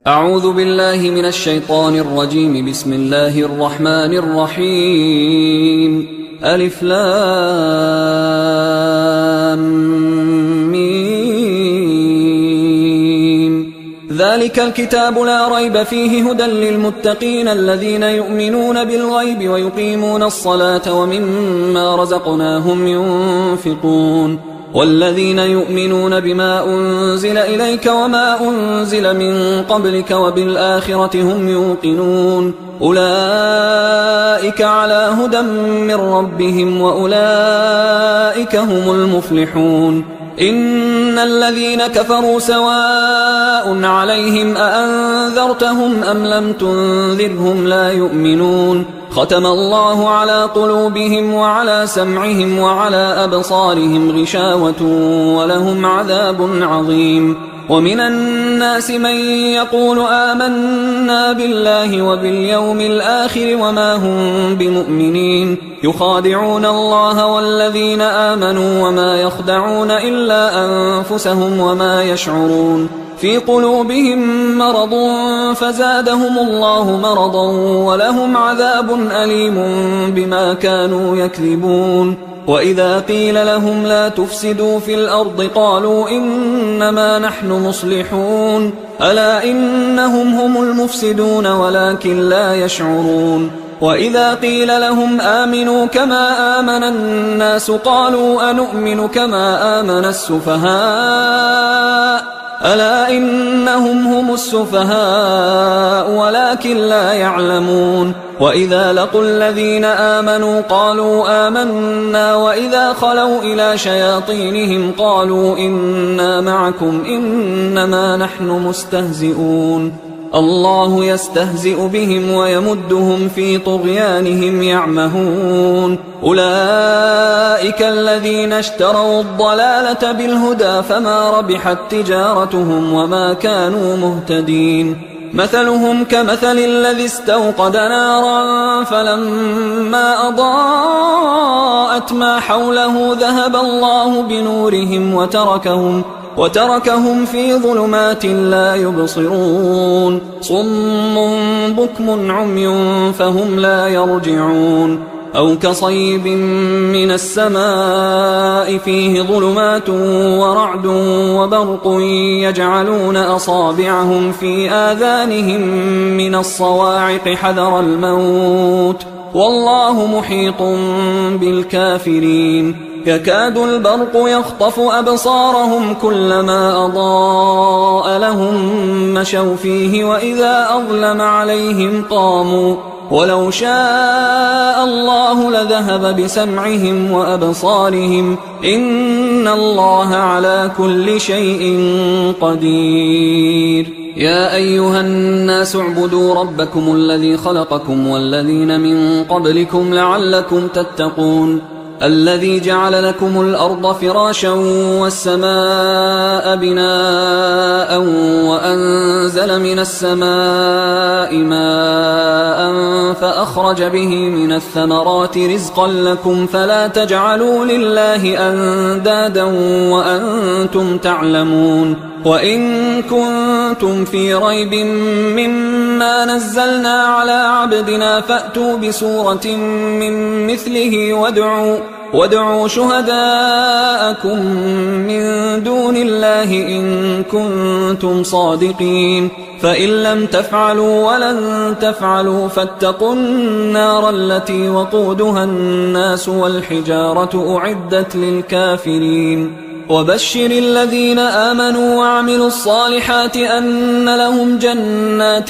أعوذ بالله من الشيطان الرجيم. بسم الله الرحمن الرحيم. ألف لام ميم. ذلك الكتاب لا ريب فيه هدى للمتقين الذين يؤمنون بالغيب ويقيمون الصلاة ومما رزقناهم ينفقون والذين يؤمنون بما أنزل إليك وما أنزل من قبلك وبالآخرة هم يوقنون أولئك على هدى من ربهم وأولئك هم المفلحون. إن الذين كفروا سواء عليهم أأنذرتهم أم لم تنذرهم لا يؤمنون. ختم الله على قلوبهم وعلى سمعهم وعلى أبصارهم غشاوة ولهم عذاب عظيم. ومن الناس من يقول آمنا بالله وباليوم الآخر وما هم بمؤمنين يخادعون الله والذين آمنوا وما يخدعون إلا أنفسهم وما يشعرون. في قلوبهم مرض فزادهم الله مرضا ولهم عذاب أليم بما كانوا يكذبون. وإذا قيل لهم لا تفسدوا في الأرض قالوا إنما نحن مصلحون ألا إنهم هم المفسدون ولكن لا يشعرون. وإذا قيل لهم آمنوا كما آمن الناس قالوا أنؤمن كما آمن السفهاء ألا إنهم هم السفهاء ولكن لا يعلمون. وإذا لقوا الذين آمنوا قالوا آمنا وإذا خلوا إلى شياطينهم قالوا إنا معكم إنما نحن مستهزئون. الله يستهزئ بهم ويمدهم في طغيانهم يعمهون. أولئك الذين اشتروا الضلالة بالهدى فما ربحت تجارتهم وما كانوا مهتدين. مثلهم كمثل الذي استوقد نارا فلما أضاءت ما حوله ذهب الله بنورهم وتركهم في ظلمات لا يبصرون. صم بكم عمي فهم لا يرجعون. أو كصيب من السماء فيه ظلمات ورعد وبرق يجعلون أصابعهم في آذانهم من الصواعق حذر الموت والله محيط بالكافرين. يكاد البرق يخطف أبصارهم كلما أضاء لهم مشوا فيه وإذا أظلم عليهم قاموا ولو شاء الله لذهب بسمعهم وأبصارهم إن الله على كل شيء قدير. يا أيها الناس اعبدوا ربكم الذي خلقكم والذين من قبلكم لعلكم تتقون الذي جعل لكم الأرض فراشا والسماء بناء وأنزل من السماء ماء فأخرج به من الثمرات رزقا لكم فلا تجعلوا لله أندادا وأنتم تعلمون. وإن كنتم في ريب مما نزلنا على عبدنا فأتوا بسورة من مثله وادعوا شهداءكم من دون الله إن كنتم صادقين. فإن لم تفعلوا ولن تفعلوا فاتقوا النار التي وقودها الناس والحجارة أعدت للكافرين. وبشر الذين آمنوا وعملوا الصالحات أن لهم جنات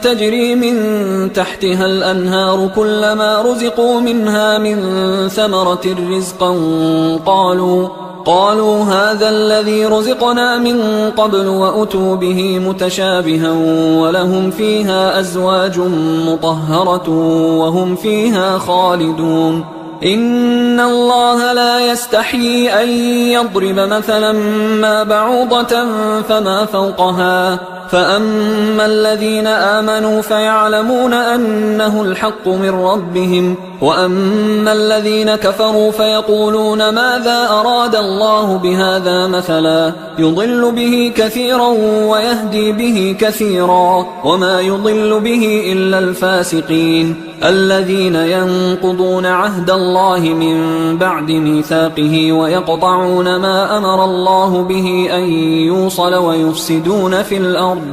تجري من تحتها الأنهار كلما رزقوا منها من ثمرة رزقا قالوا هذا الذي رزقنا من قبل وأتوا به متشابها ولهم فيها أزواج مطهرة وهم فيها خالدون. إن الله لا يستحيي أن يضرب مثلا ما بعوضة فما فوقها فأما الذين آمنوا فيعلمون أنه الحق من ربهم، وأما الذين كفروا فيقولون ماذا أراد الله بهذا مثلا يضل به كثيرا ويهدي به كثيرا، وما يضل به إلا الفاسقين الذين ينقضون عهد الله من بعد ميثاقه ويقطعون ما أمر الله به أن يوصل ويفسدون في الأرض،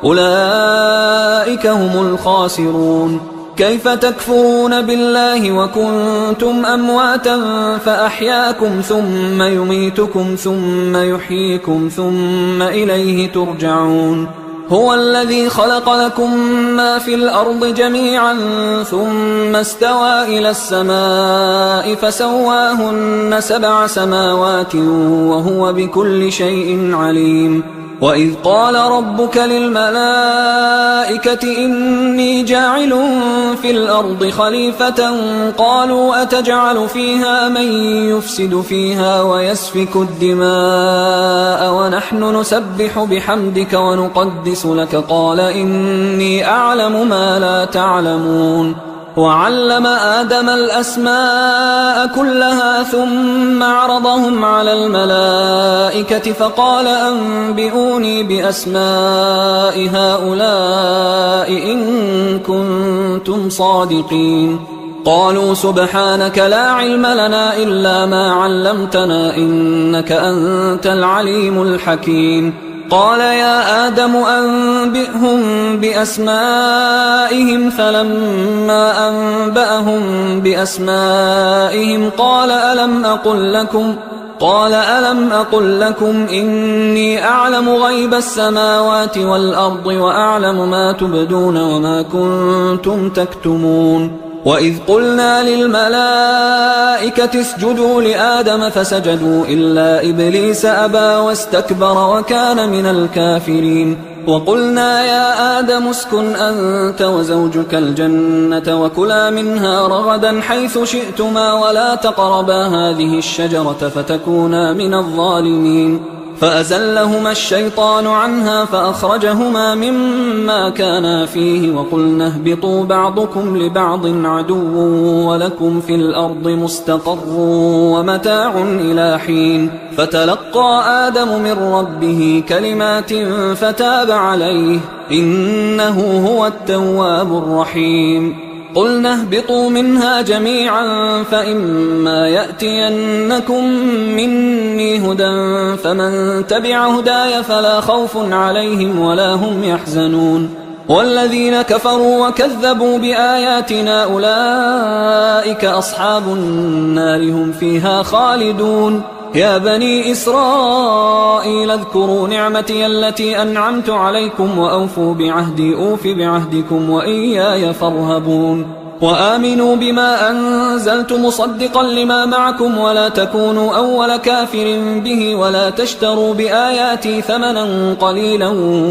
أولئك هم الخاسرون. كيف تكفرون بالله وكنتم أمواتا فأحياكم ثم يميتكم ثم يحييكم ثم إليه ترجعون. هو الذي خلق لكم ما في الأرض جميعا ثم استوى إلى السماء فسواهن 7 سماوات وهو بكل شيء عليم. وإذ قال ربك للملائكة إني جاعل في الأرض خليفة قالوا أتجعل فيها من يفسد فيها ويسفك الدماء ونحن نسبح بحمدك ونقدس لك قال إني أعلم ما لا تعلمون. وعلم آدم الأسماء كلها ثم عرضهم على الملائكة فقال أنبئوني بأسماء هؤلاء إن كنتم صادقين. قالوا سبحانك لا علم لنا إلا ما علمتنا إنك أنت العليم الحكيم. قال يا آدم أنبئهم بأسمائهم فلما أنبأهم بأسمائهم قال ألم أقل لكم إني أعلم غيب السماوات والأرض وأعلم ما تبدون وما كنتم تكتمون. وإذ قلنا للملائكة اسجدوا لآدم فسجدوا إلا إبليس أبى واستكبر وكان من الكافرين. وقلنا يا آدم اسكن أنت وزوجك الجنة وكلا منها رغدا حيث شئتما ولا تقربا هذه الشجرة فتكونا من الظالمين. فأزلهما الشيطان عنها فأخرجهما مما كانا فيه وقلنا اهبطوا بعضكم لبعض عدو ولكم في الأرض مستقر ومتاع إلى حين. فتلقى آدم من ربه كلمات فتاب عليه إنه هو التواب الرحيم. قلنا اهبطوا منها جميعا فإما يأتينكم مني هدى فمن تبع هداي فلا خوف عليهم ولا هم يحزنون. والذين كفروا وكذبوا بآياتنا أولئك أصحاب النار هم فيها خالدون. يا بني إسرائيل اذكروا نعمتي التي أنعمت عليكم وأوفوا بعهدي أوف بعهدكم وإياي فارهبون. وآمنوا بما أنزلت مصدقا لما معكم ولا تكونوا أول كافر به ولا تشتروا بآياتي ثمنا قليلا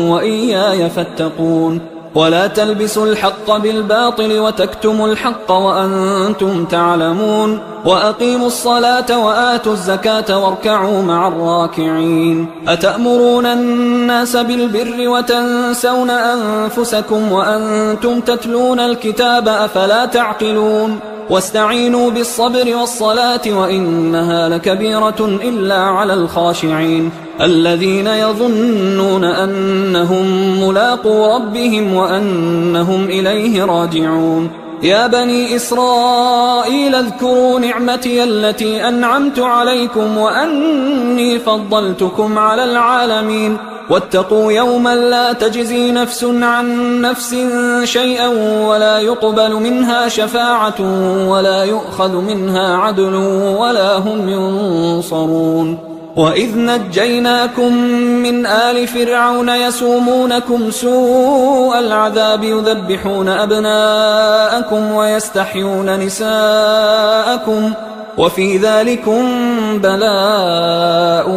وإياي فاتقون. ولا تلبسوا الحق بالباطل وتكتموا الحق وأنتم تعلمون. وأقيموا الصلاة وآتوا الزكاة واركعوا مع الراكعين. أتأمرون الناس بالبر وتنسون أنفسكم وأنتم تتلون الكتاب أفلا تعقلون. واستعينوا بالصبر والصلاة وإنها لكبيرة إلا على الخاشعين الذين يظنون أنهم ملاقو ربهم وأنهم إليه راجعون. يا بني إسرائيل اذكروا نعمتي التي أنعمت عليكم وأني فضلتكم على العالمين. واتقوا يوما لا تجزي نفس عن نفس شيئا ولا يقبل منها شفاعة ولا يؤخذ منها عدل ولا هم ينصرون. وإذ نجيناكم من آل فرعون يسومونكم سوء العذاب يذبحون أبناءكم ويستحيون نساءكم وفي ذلكم بلاء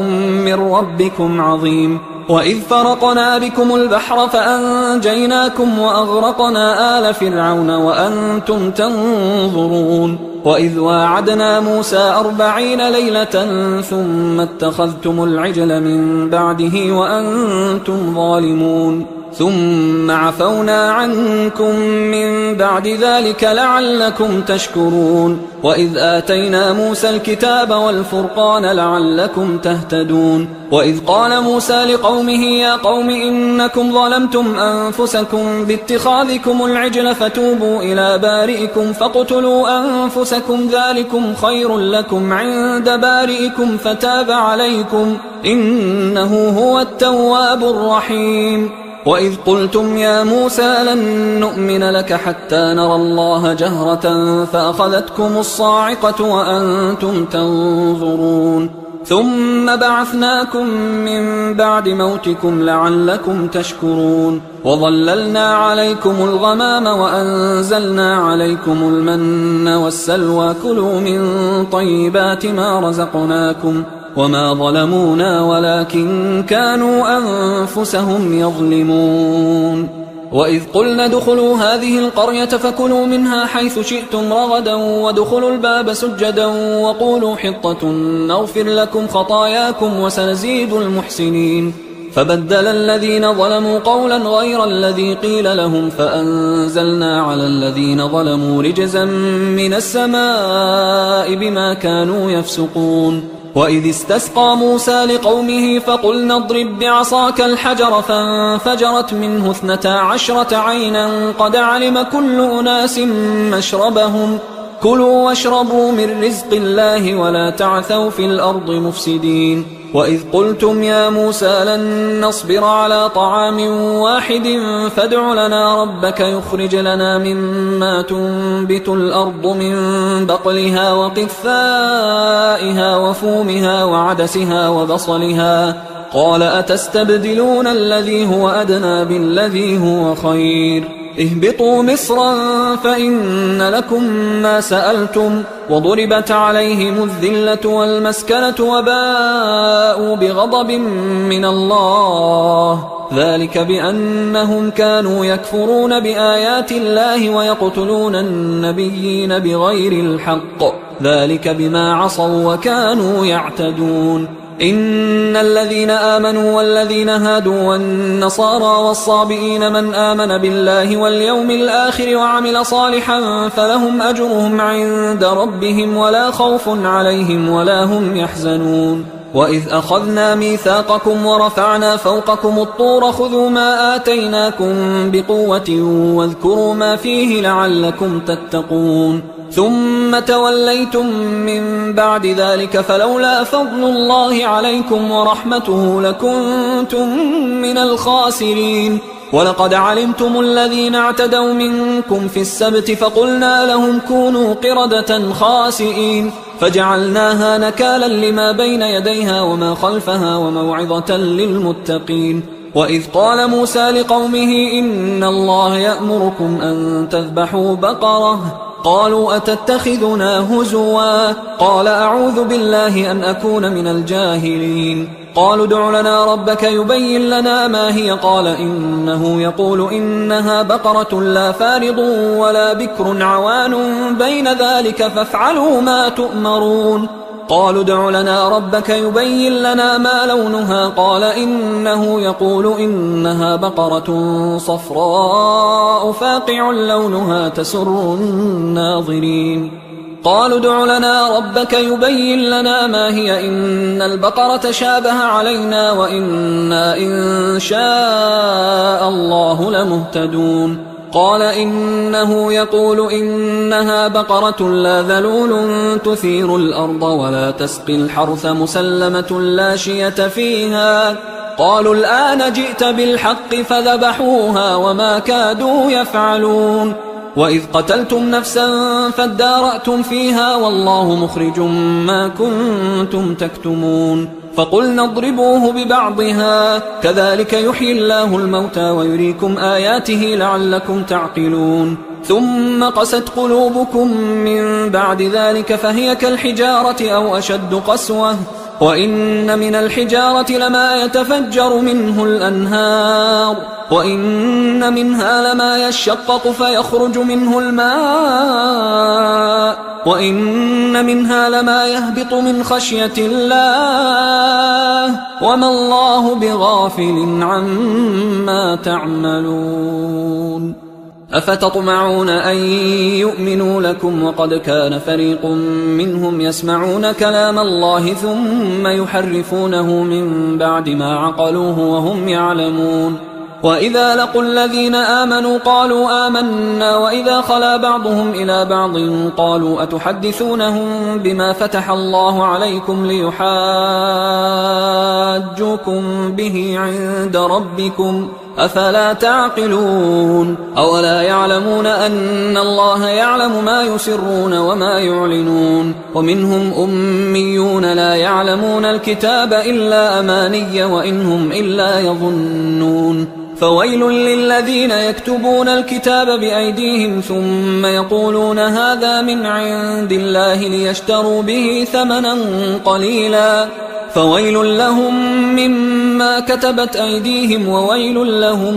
من ربكم عظيم. وإذ فرقنا بكم البحر فأنجيناكم وأغرقنا آل فرعون وأنتم تنظرون. وإذ واعدنا موسى 40 ليلة ثم اتخذتم العجل من بعده وأنتم ظالمون. ثم عفونا عنكم من بعد ذلك لعلكم تشكرون وإذ آتينا موسى الكتاب والفرقان لعلكم تهتدون وإذ قال موسى لقومه يا قوم إنكم ظلمتم أنفسكم باتخاذكم العجل فتوبوا إلى بارئكم فاقتلوا أنفسكم ذلكم خير لكم عند بارئكم فتاب عليكم إنه هو التواب الرحيم وإذ قلتم يا موسى لن نؤمن لك حتى نرى الله جهرة فأخذتكم الصاعقة وأنتم تنظرون ثم بعثناكم من بعد موتكم لعلكم تشكرون وظللنا عليكم الغمام وأنزلنا عليكم المن والسلوى كلوا من طيبات ما رزقناكم وما ظلمونا ولكن كانوا أنفسهم يظلمون وإذ قلنا ادخلوا هذه القرية فكلوا منها حيث شئتم رغدا وادخلوا الباب سجدا وقولوا حطة نغفر لكم خطاياكم وسنزيد المحسنين فبدل الذين ظلموا قولا غير الذي قيل لهم فأنزلنا على الذين ظلموا رجزا من السماء بما كانوا يفسقون وإذ استسقى موسى لقومه فقلنا اضرب بعصاك الحجر فانفجرت منه 12 عينا قد علم كل أناس مشربهم كلوا واشربوا من رزق الله ولا تعثوا في الأرض مفسدين وإذ قلتم يا موسى لن نصبر على طعام واحد فادع لنا ربك يخرج لنا مما تنبت الأرض من بقلها وقثائها وفومها وعدسها وبصلها قال أتستبدلون الذي هو أدنى بالذي هو خير اهبطوا مصرا فإن لكم ما سألتم وضربت عليهم الذلة والمسكنة وباءوا بغضب من الله ذلك بأنهم كانوا يكفرون بآيات الله ويقتلون النبيين بغير الحق ذلك بما عصوا وكانوا يعتدون إن الذين آمنوا والذين هادوا والنصارى والصابئين من آمن بالله واليوم الآخر وعمل صالحا فلهم أجرهم عند ربهم ولا خوف عليهم ولا هم يحزنون وإذ أخذنا ميثاقكم ورفعنا فوقكم الطور خذوا ما آتيناكم بقوة واذكروا ما فيه لعلكم تتقون ثم توليتم من بعد ذلك فلولا فضل الله عليكم ورحمته لكنتم من الخاسرين ولقد علمتم الذين اعتدوا منكم في السبت فقلنا لهم كونوا قردة خاسئين فجعلناها نكالا لما بين يديها وما خلفها وموعظة للمتقين وإذ قال موسى لقومه إن الله يأمركم أن تذبحوا بقرة قالوا أتتخذنا هزوا قال أعوذ بالله أن أكون من الجاهلين قالوا ادع لنا ربك يبين لنا ما هي قال إنه يقول إنها بقرة لا فارض ولا بكر عوان بين ذلك فافعلوا ما تؤمرون قالوا ادع لنا ربك يبين لنا ما لونها قال إنه يقول إنها بقرة صفراء فاقع لونها تسر الناظرين قالوا ادع لنا ربك يبين لنا ما هي إن البقرة شابه علينا وإنا إن شاء الله لمهتدون قال إنه يقول إنها بقرة لا ذلول تثير الأرض ولا تسقي الحرث مسلمة لا شية فيها قالوا الآن جئت بالحق فذبحوها وما كادوا يفعلون وإذ قتلتم نفسا فادارأتم فيها والله مخرج ما كنتم تكتمون فقلنا اضربوه ببعضها كذلك يحيي الله الموتى ويريكم آياته لعلكم تعقلون ثم قست قلوبكم من بعد ذلك فهي كالحجارة أو أشد قسوة وإن من الحجارة لما يتفجر منه الأنهار وإن منها لما يشقق فيخرج منه الماء وإن منها لما يهبط من خشية الله وما الله بغافل عما تعملون أفتطمعون أن يؤمنوا لكم وقد كان فريق منهم يسمعون كلام الله ثم يحرفونه من بعد ما عقلوه وهم يعلمون وإذا لقوا الذين آمنوا قالوا آمنا وإذا خلا بعضهم إلى بعض قالوا أتحدثونهم بما فتح الله عليكم ليحاجوكم به عند ربكم أفلا تعقلون أولا يعلمون أن الله يعلم ما يسرون وما يعلنون ومنهم أميون لا يعلمون الكتاب إلا أماني وإنهم إلا يظنون فويل للذين يكتبون الكتاب بأيديهم ثم يقولون هذا من عند الله ليشتروا به ثمنا قليلا فويل لهم مما كتبت أيديهم وويل لهم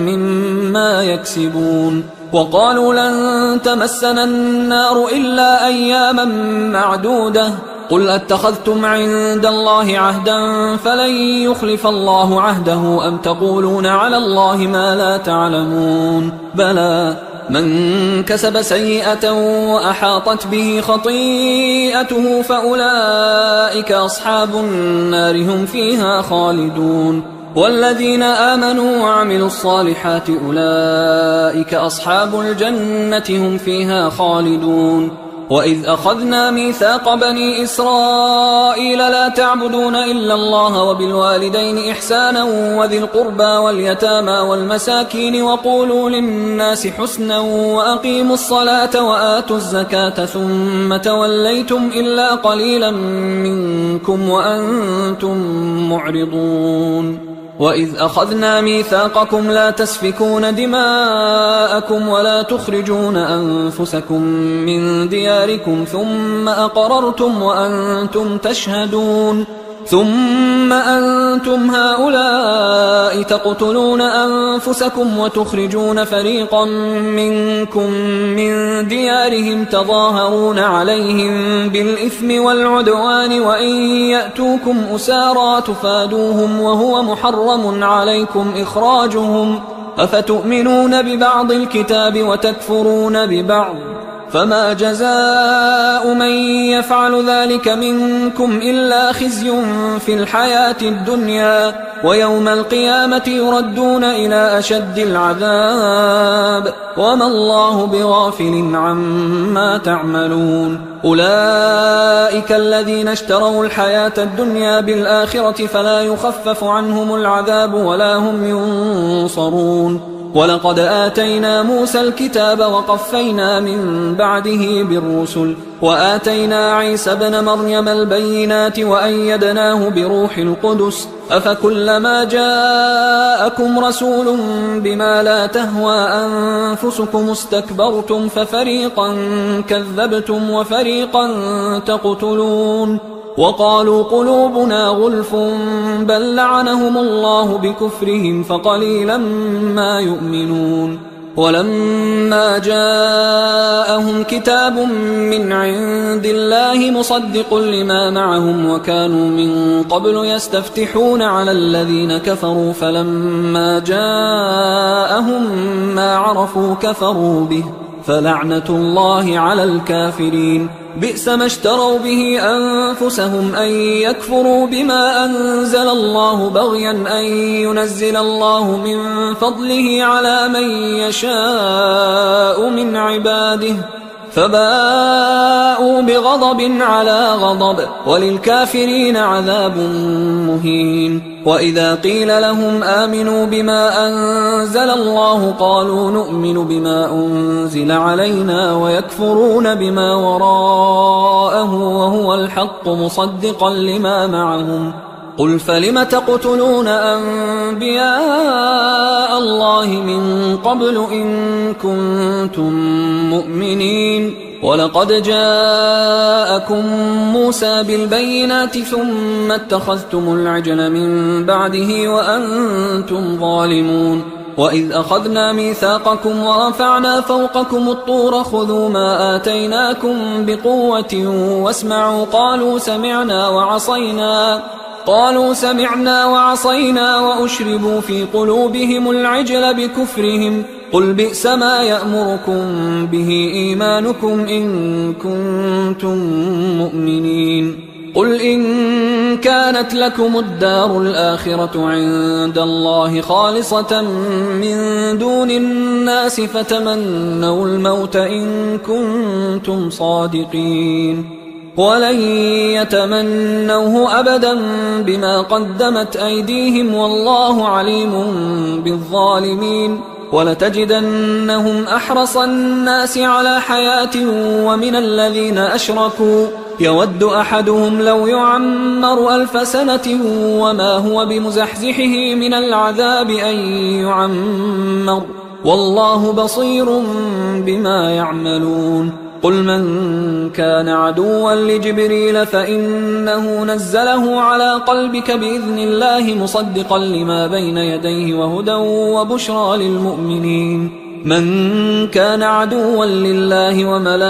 مما يكسبون وقالوا لن تمسنا النار إلا أياما معدودة قل أتخذتم عند الله عهدا فلن يخلف الله عهده أم تقولون على الله ما لا تعلمون بلى من كسب سيئة وأحاطت به خطيئته فأولئك أصحاب النار هم فيها خالدون والذين آمنوا وعملوا الصالحات أولئك أصحاب الجنة هم فيها خالدون وإذ أخذنا ميثاق بني إسرائيل لا تعبدون إلا الله وبالوالدين إحسانا وذي القربى واليتامى والمساكين وقولوا للناس حسنا وأقيموا الصلاة وآتوا الزكاة ثم توليتم إلا قليلا منكم وأنتم معرضون وإذ أخذنا ميثاقكم لا تسفكون دماءكم ولا تخرجون أنفسكم من دياركم ثم أقررتم وأنتم تشهدون ثم أنتم هؤلاء تقتلون أنفسكم وتخرجون فريقا منكم من ديارهم تظاهرون عليهم بالإثم والعدوان وإن يأتوكم أسارى تفادوهم وهو محرم عليكم إخراجهم أفتؤمنون ببعض الكتاب وتكفرون ببعض فما جزاء من يفعل ذلك منكم إلا خزي في الحياة الدنيا ويوم القيامة يردون إلى أشد العذاب وما الله بغافل عما تعملون أولئك الذين اشتروا الحياة الدنيا بالآخرة فلا يخفف عنهم العذاب ولا هم ينصرون ولقد آتينا موسى الكتاب وقفينا من بعده بالرسل وآتينا عيسى ابن مريم البينات وأيدناه بروح القدس أفكلما جاءكم رسول بما لا تهوى أنفسكم استكبرتم ففريقا كذبتم وفريقا تقتلون وقالوا قلوبنا غلف بل لعنهم الله بكفرهم فقليلا ما يؤمنون ولما جاءهم كتاب من عند الله مصدق لما معهم وكانوا من قبل يستفتحون على الذين كفروا فلما جاءهم ما عرفوا كفروا به فلعنة الله على الكافرين بئس ما اشتروا به أنفسهم أن يكفروا بما أنزل الله بغيا أن ينزل الله من فضله على من يشاء من عباده فباءوا بغضب على غضب وللكافرين عذاب مهين وإذا قيل لهم آمنوا بما أنزل الله قالوا نؤمن بما أنزل علينا ويكفرون بما وراءه وهو الحق مصدقا لما معهم قل فلم تقتلون أنبياء الله من قبل إن كنتم مؤمنين ولقد جاءكم موسى بالبينات ثم اتخذتم العجل من بعده وأنتم ظالمون وإذ أخذنا ميثاقكم ورفعنا فوقكم الطور خذوا ما آتيناكم بقوة واسمعوا قالوا سمعنا وعصينا وأشربوا في قلوبهم العجل بكفرهم قل بئس ما يأمركم به إيمانكم إن كنتم مؤمنين قل إن كانت لكم الدار الآخرة عند الله خالصة من دون الناس فتمنوا الموت إن كنتم صادقين ولن يتمنوه أبدا بما قدمت أيديهم والله عليم بالظالمين ولتجدنهم أحرص الناس على حياة ومن الذين أشركوا يود أحدهم لو يعمر 1000 سنة وما هو بمزحزحه من العذاب أن يعمر والله بصير بما يعملون قل من كان عدوا لجبريل فإنه نزله على قلبك بإذن الله مصدقا لما بين يديه وهدى وبشرى للمؤمنين من كان عدوا لله وملائكته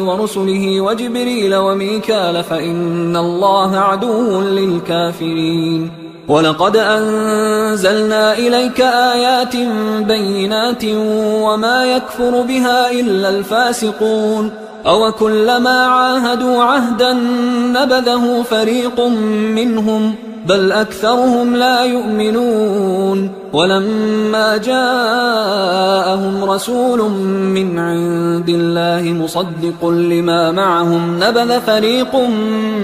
ورسله وجبريل وميكال فإن الله عدو للكافرين ولقد أنزلنا إليك آيات بينات وما يكفر بها إلا الفاسقون أوكلما عاهدوا عهدا نبذه فريق منهم بل أكثرهم لا يؤمنون ولما جاءهم رسول من عند الله مصدق لما معهم نبذ فريق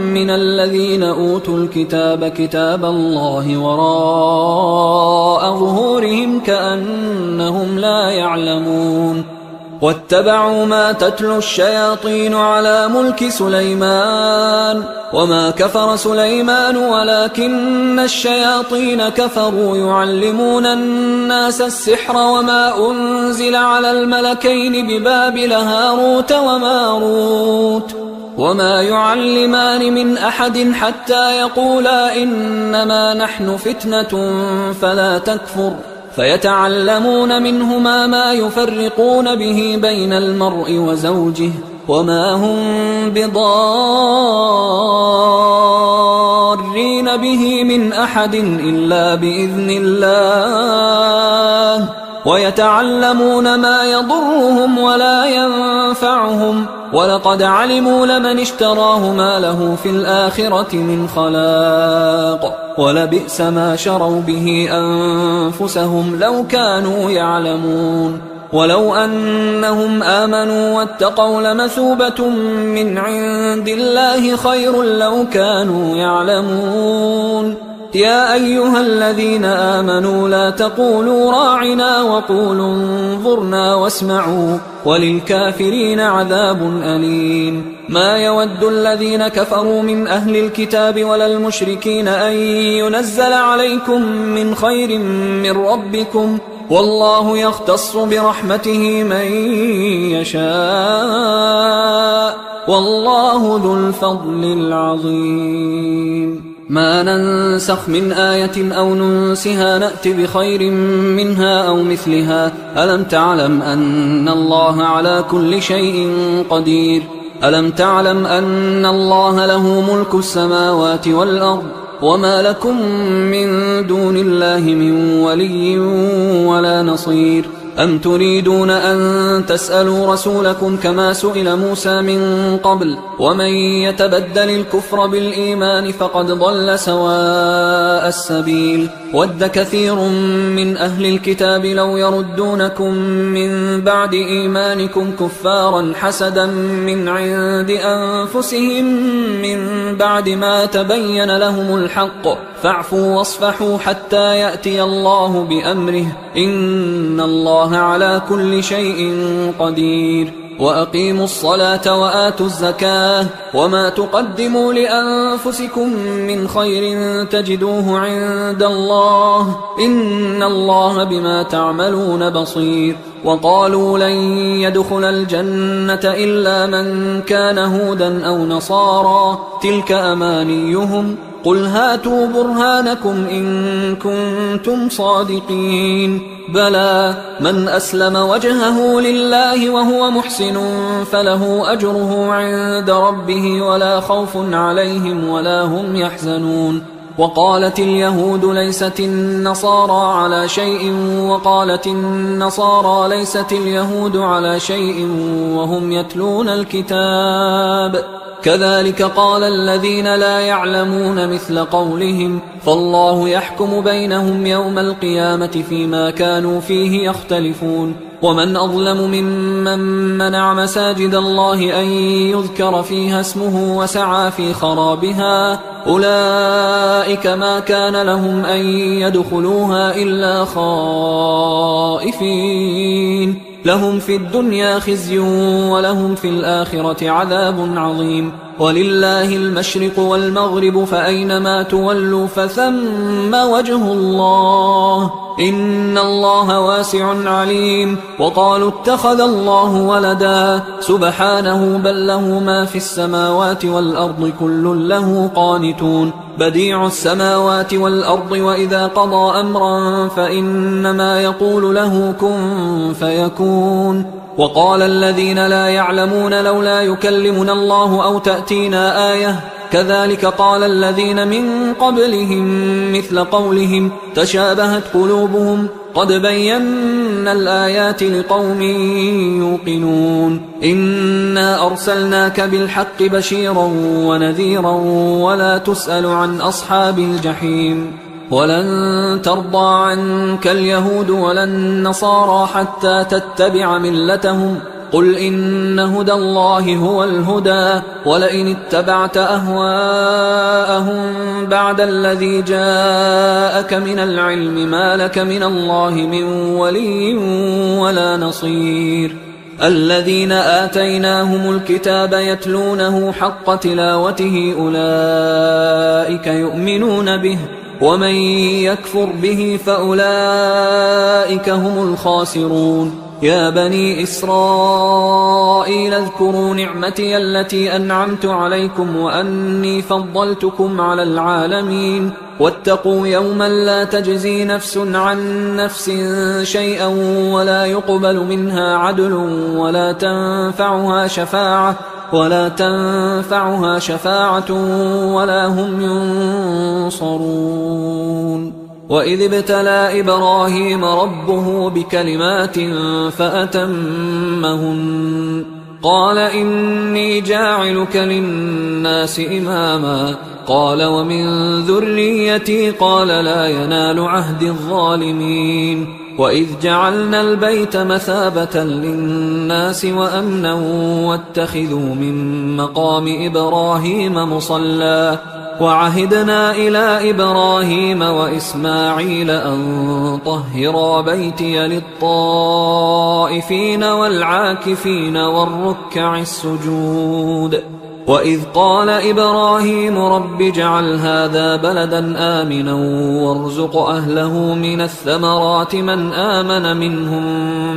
من الذين أوتوا الكتاب كتاب الله وراء ظهورهم كأنهم لا يعلمون واتبعوا ما تتلو الشياطين على ملك سليمان وما كفر سليمان ولكن الشياطين كفروا يعلمون الناس السحر وما أنزل على الملكين ببابل هاروت وماروت وما يعلمان من أحد حتى يقولا إنما نحن فتنة فلا تكفر فيتعلمون منهما ما يفرقون به بين المرء وزوجه وما هم بضارين به من أحد إلا بإذن الله ويتعلمون ما يضرهم ولا ينفعهم ولقد علموا لمن اشتراه ما له في الآخرة من خلاق ولبئس ما شروا به أنفسهم لو كانوا يعلمون ولو أنهم آمنوا واتقوا لمثوبة من عند الله خير لو كانوا يعلمون يا أيها الذين آمنوا لا تقولوا راعنا وقولوا انظرنا واسمعوا وللكافرين عذاب أليم ما يود الذين كفروا من أهل الكتاب ولا المشركين أن ينزل عليكم من خير من ربكم والله يختص برحمته من يشاء والله ذو الفضل العظيم ما ننسخ من آية أو ننسها نأت بخير منها أو مثلها ألم تعلم أن الله على كل شيء قدير ألم تعلم أن الله له ملك السماوات والأرض وما لكم من دون الله من ولي ولا نصير أم تريدون أن تسألوا رسولكم كما سئل موسى من قبل ومن يتبدل الكفر بالإيمان فقد ضل سواء السبيل ود كثير من أهل الكتاب لو يردونكم من بعد إيمانكم كفارا حسدا من عند أنفسهم من بعد ما تبين لهم الحق فاعفوا واصفحوا حتى يأتي الله بأمره إن الله على كل شيء قدير وأقيموا الصلاة وآتوا الزكاة وما تقدموا لأنفسكم من خير تجدوه عند الله إن الله بما تعملون بصير وقالوا لن يدخل الجنة إلا من كان هودا أو نصارى تلك أمانيهم قل هاتوا برهانكم إن كنتم صادقين بلى من أسلم وجهه لله وهو محسن فله أجره عند ربه ولا خوف عليهم ولا هم يحزنون وقالت اليهود ليست النصارى على شيء وقالت النصارى ليست اليهود على شيء وهم يتلون الكتاب كذلك قال الذين لا يعلمون مثل قولهم فالله يحكم بينهم يوم القيامة فيما كانوا فيه يختلفون ومن أظلم ممن منع مساجد الله أن يذكر فيها اسمه وسعى في خرابها أولئك ما كان لهم أن يدخلوها إلا خائفين لهم في الدنيا خزي ولهم في الآخرة عذاب عظيم ولله المشرق والمغرب فأينما تولوا فثم وجه الله إن الله واسع عليم وقالوا اتخذ الله ولدا سبحانه بل له ما في السماوات والأرض كل له قانتون بديع السماوات والأرض وإذا قضى أمرا فإنما يقول له كن فيكون وقال الذين لا يعلمون لولا يكلمنا الله أو تأتينا آية كذلك قال الذين من قبلهم مثل قولهم تشابهت قلوبهم قد بينا الآيات لقوم يوقنون إنا أرسلناك بالحق بشيرا ونذيرا ولا تسأل عن أصحاب الجحيم ولن ترضى عنك اليهود ولا النصارى حتى تتبع ملتهم قل إن هدى الله هو الهدى ولئن اتبعت أهواءهم بعد الذي جاءك من العلم ما لك من الله من ولي ولا نصير الذين آتيناهم الكتاب يتلونه حق تلاوته أولئك يؤمنون به ومن يكفر به فأولئك هم الخاسرون يا بني إسرائيل اذكروا نعمتي التي أنعمت عليكم وأني فضلتكم على العالمين واتقوا يوما لا تجزي نفس عن نفس شيئا ولا يقبل منها عدل ولا تنفعها شفاعة ولا هم ينصرون وإذ ابتلى إبراهيم ربه بكلمات فأتمهن قال إني جاعلك للناس إماما قال ومن ذريتي قال لا ينال عهد الظالمين وإذ جعلنا البيت مثابة للناس وأمنا واتخذوا من مقام إبراهيم مصلى وعهدنا إلى إبراهيم وإسماعيل أن طهرا بيتي للطائفين والعاكفين والركع السجود وإذ قال إبراهيم رب اجعل هذا بلدا آمنا وارزق أهله من الثمرات من آمن منهم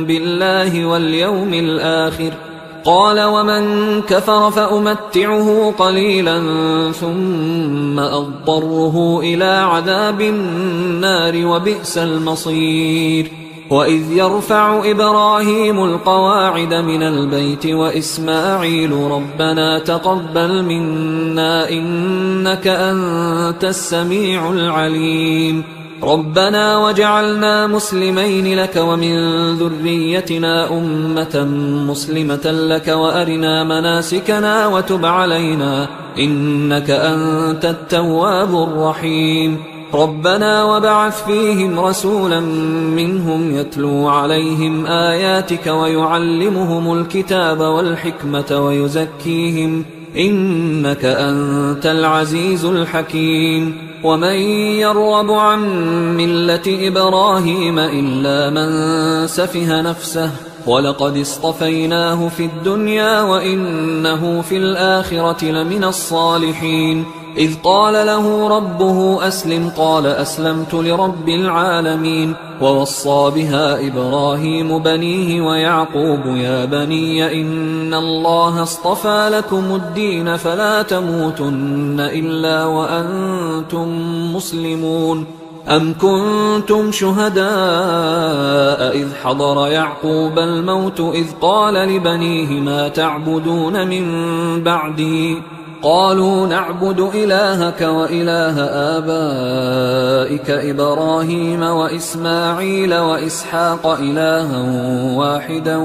بالله واليوم الآخر قال ومن كفر فأمتعه قليلا ثم أضطره إلى عذاب النار وبئس المصير وإذ يرفع إبراهيم القواعد من البيت وإسماعيل ربنا تقبل منا إنك أنت السميع العليم ربنا وجعلنا مسلمين لك ومن ذريتنا أمة مسلمة لك وأرنا مناسكنا وتب علينا إنك أنت التواب الرحيم ربنا وابعث فيهم رسولا منهم يتلو عليهم آياتك ويعلمهم الكتاب والحكمة ويزكيهم إنك أنت العزيز الحكيم ومن يرغب عن ملة إبراهيم إلا من سفه نفسه ولقد اصطفيناه في الدنيا وإنه في الآخرة لمن الصالحين إذ قال له ربه أسلم قال أسلمت لرب العالمين. ووصى بها إبراهيم بنيه ويعقوب يا بني إن الله اصطفى لكم الدين فلا تموتن إلا وأنتم مسلمون. أم كنتم شهداء إذ حضر يعقوب الموت إذ قال لبنيه ما تعبدون من بعدي قالوا نعبد إلهك وإله آبائك إبراهيم وإسماعيل وإسحاق إلها واحدا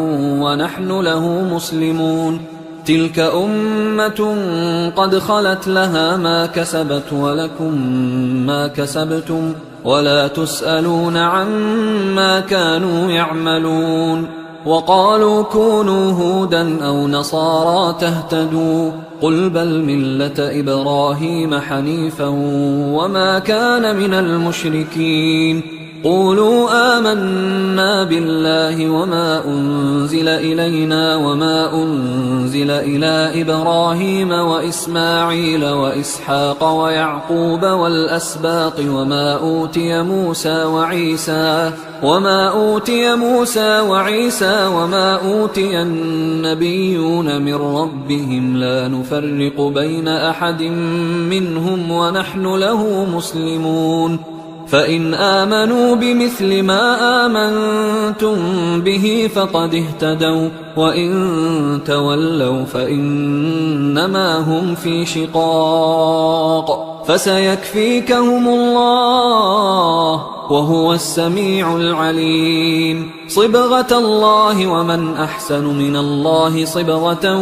ونحن له مسلمون. تلك أمة قد خلت لها ما كسبت ولكم ما كسبتم ولا تسألون عما كانوا يعملون. وقالوا كونوا هودا أو نصارى تهتدوا قل بل ملة إبراهيم حنيفا وما كان من المشركين. قولوا آمنا بالله وما أنزل إلينا وما أنزل إلى إبراهيم وإسماعيل وإسحاق ويعقوب والأسباط وما أوتي موسى وعيسى وما أوتي النبيون من ربهم لا نفرق بين أحد منهم ونحن له مسلمون. فإن آمنوا بمثل ما آمنتم به فقد اهتدوا وإن تولوا فإنما هم في شقاق فسيكفيكهم الله وهو السميع العليم. صبغة الله ومن أحسن من الله صبغة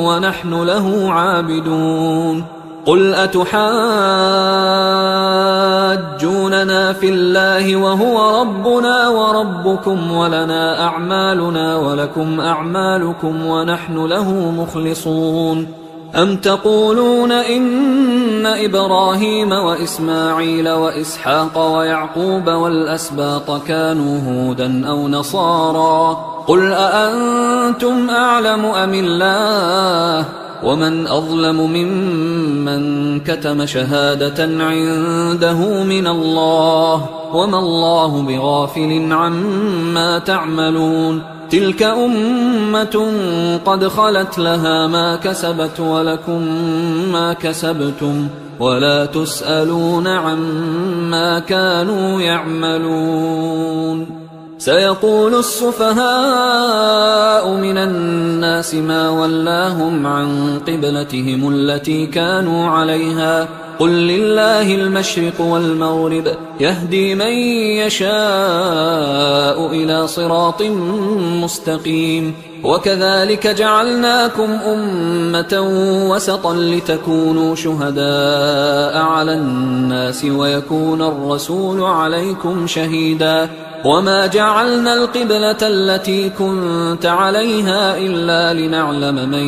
ونحن له عابدون. قل أتحاجوننا في الله وهو ربنا وربكم ولنا أعمالنا ولكم أعمالكم ونحن له مخلصون. أم تقولون إن إبراهيم وإسماعيل وإسحاق ويعقوب والأسباط كانوا هودا أو نصارى قل أأنتم أعلم أم الله ومن أظلم ممن كتم شهادة عنده من الله وما الله بغافل عما تعملون. تلك أمة قد خلت لها ما كسبت ولكم ما كسبتم ولا تسألون عما كانوا يعملون. سيقول السفهاء من الناس ما ولاهم عن قبلتهم التي كانوا عليها قل لله المشرق والمغرب يهدي من يشاء إلى صراط مستقيم. وكذلك جعلناكم أمة وسطا لتكونوا شهداء على الناس ويكون الرسول عليكم شهيدا. وما جعلنا القبلة التي كنت عليها إلا لنعلم من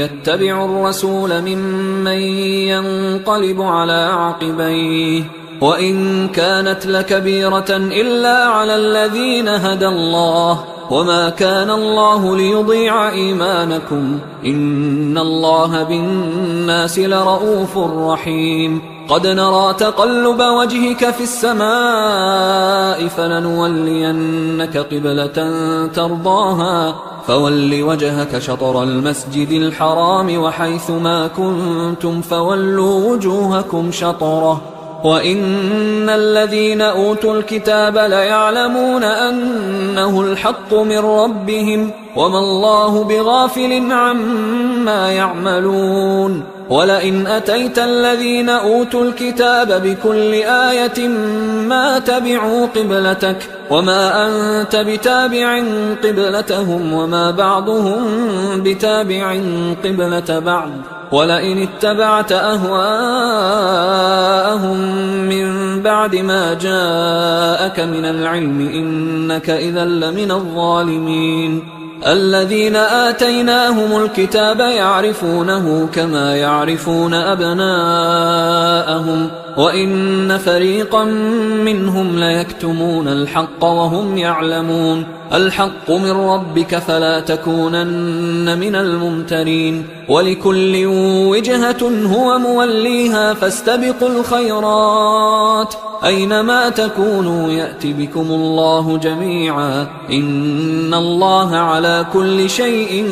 يتبع الرسول ممن ينقلب على عقبيه وإن كانت لكبيرة إلا على الذين هدى الله وما كان الله ليضيع إيمانكم إن الله بالناس لرؤوف رحيم. قد نرى تقلب وجهك في السماء فلنولينك قبلة ترضاها فول وجهك شطر المسجد الحرام وحيث ما كنتم فولوا وجوهكم شطره وإن الذين أوتوا الكتاب ليعلمون أنه الحق من ربهم وما الله بغافل عما يعملون. ولئن أتيت الذين أوتوا الكتاب بكل آية ما تبعوا قبلتك وما أنت بتابع قبلتهم وما بعضهم بتابع قبلة بعض ولئن اتبعت أهواءهم من بعد ما جاءك من العلم إنك إذا لمن الظالمين. الذين آتيناهم الكتاب يعرفونه كما يعرفون أبناءهم وإن فريقا منهم ليكتمون الحق وهم يعلمون. الحق من ربك فلا تكونن من الممترين ولكل وجهة هو موليها فاستبقوا الخيرات أينما تكونوا يأت بكم الله جميعا إن الله على كل شيء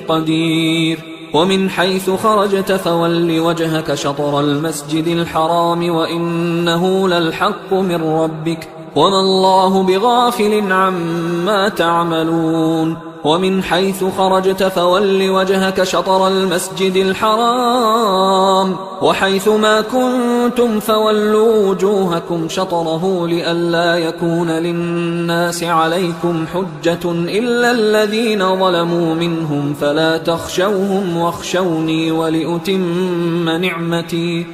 قدير ومن حيث خرجت فول وجهك شطر المسجد الحرام وإنه للحق من ربك وما الله بغافل عما تعملون ومن حيث خرجت فول وجهك شطر المسجد الحرام وحيث ما كنتم فولوا وجوهكم شطره لئلا يكون للناس عليكم حجة إلا الذين ظلموا منهم فلا تخشوهم واخشوني ولأتم نعمتي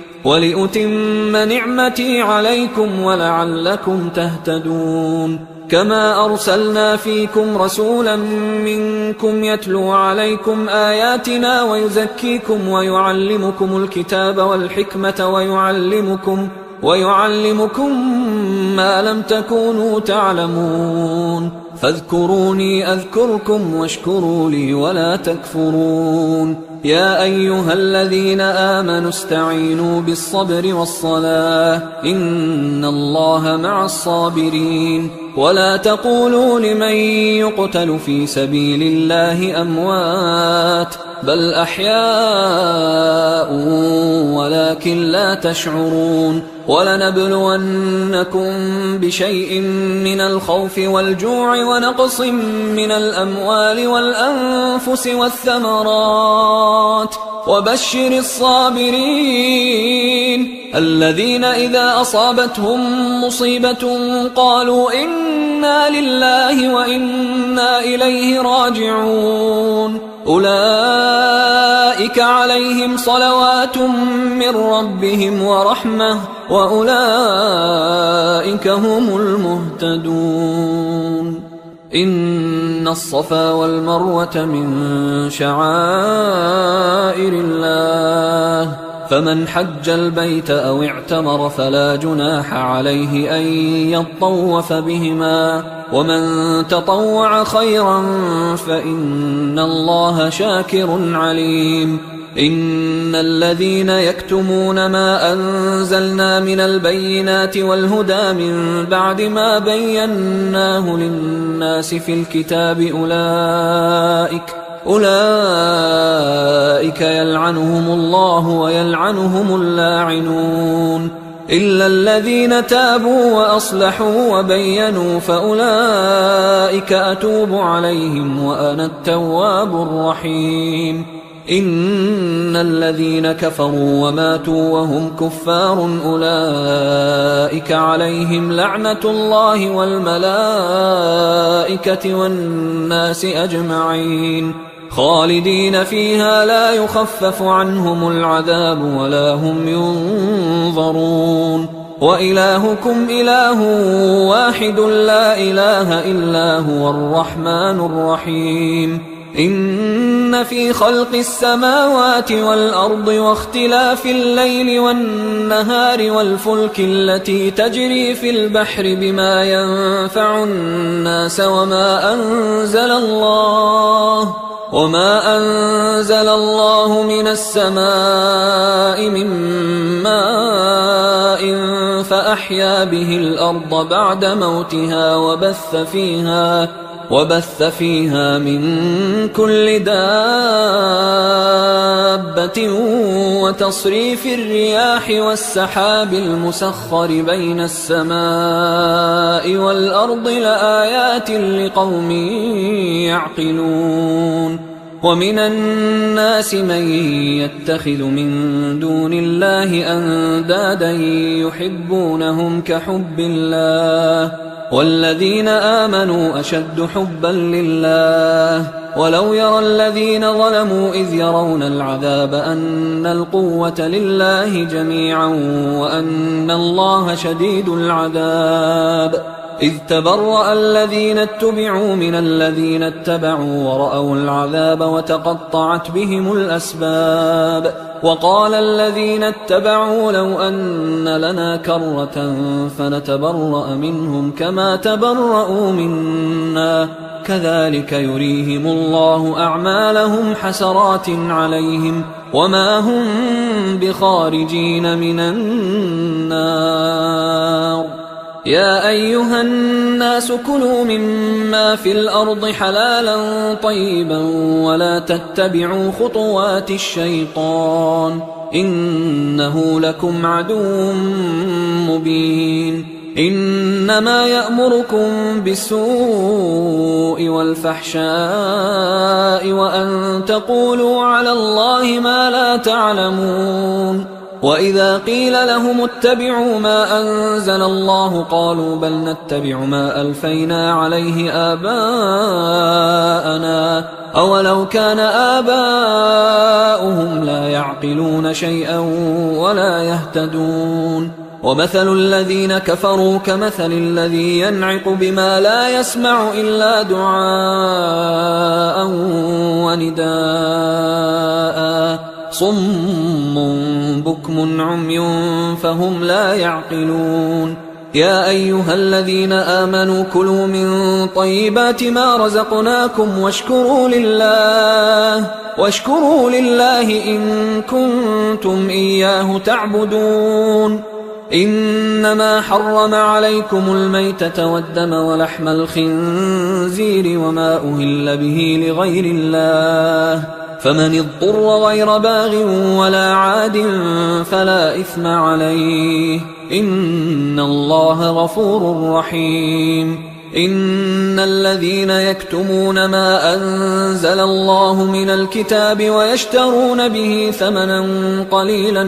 عليكم ولعلكم تهتدون كما أرسلنا فيكم رسولا منكم يتلو عليكم آياتنا ويزكيكم ويعلمكم الكتاب والحكمة ويعلمكم ما لم تكونوا تعلمون فاذكروني أذكركم واشكروا لي ولا تكفرون يا أيها الذين آمنوا استعينوا بالصبر والصلاة إن الله مع الصابرين ولا تقولوا لمن يقتل في سبيل الله أموات بل أحياء ولكن لا تشعرون ولنبلونكم بشيء من الخوف والجوع ونقص من الأموال والأنفس والثمرات وبشر الصابرين الذين إذا أصابتهم مصيبة قالوا إنا لله وإنا إليه راجعون أولئك عليهم صلوات من ربهم ورحمة وأولئك هم المهتدون إن الصفا والمروة من شعائر الله فمن حج البيت أو اعتمر فلا جناح عليه أن يطوف بهما ومن تطوع خيرا فإن الله شاكر عليم إن الذين يكتمون ما أنزلنا من البينات والهدى من بعد ما بيناه للناس في الكتاب أولئك يلعنهم الله ويلعنهم اللاعنون إلا الذين تابوا وأصلحوا وبينوا فأولئك أتوب عليهم وأنا التواب الرحيم إن الذين كفروا وماتوا وهم كفار أولئك عليهم لعنة الله والملائكة والناس أجمعين خالدين فيها لا يخفف عنهم العذاب ولا هم ينظرون وإلهكم إله واحد لا إله إلا هو الرحمن الرحيم إن في خلق السماوات والأرض واختلاف الليل والنهار والفلك التي تجري في البحر بما ينفع الناس وما أنزل الله من السماء من ماء فأحيا به الأرض بعد موتها وبث فيها من كل دابة وتصريف الرياح والسحاب المسخر بين السماء والأرض لآيات لقوم يعقلون ومن الناس من يتخذ من دون الله أندادا يحبونهم كحب الله والذين آمنوا أشد حبا لله ولو يرى الذين ظلموا إذ يرون العذاب أن القوة لله جميعا وأن الله شديد العذاب إذ تبرأ الذين اتبعوا من الذين اتبعوا ورأوا العذاب وتقطعت بهم الأسباب وقال الذين اتبعوا لو أن لنا كرة فنتبرأ منهم كما تبرأوا منا كذلك يريهم الله أعمالهم حسرات عليهم وما هم بخارجين من النار يا أيها الناس كلوا مما في الأرض حلالا طيبا ولا تتبعوا خطوات الشيطان إنه لكم عدو مبين إنما يأمركم بالسوء والفحشاء وأن تقولوا على الله ما لا تعلمون وإذا قيل لهم اتبعوا ما أنزل الله قالوا بل نتبع ما ألفينا عليه آباءنا أولو كان آباؤهم لا يعقلون شيئا ولا يهتدون ومثل الذين كفروا كمثل الذي ينعق بما لا يسمع إلا دعاء ونداء صم بكم عمي فهم لا يعقلون يا أيها الذين آمنوا كلوا من طيبات ما رزقناكم واشكروا لله إن كنتم إياه تعبدون إنما حرم عليكم الميتة والدم ولحم الخنزير وما أهل به لغير الله فمن اضطر غير باغ ولا عاد فلا إثم عليه إن الله غفور رحيم إن الذين يكتمون ما أنزل الله من الكتاب ويشترون به ثمنا قليلا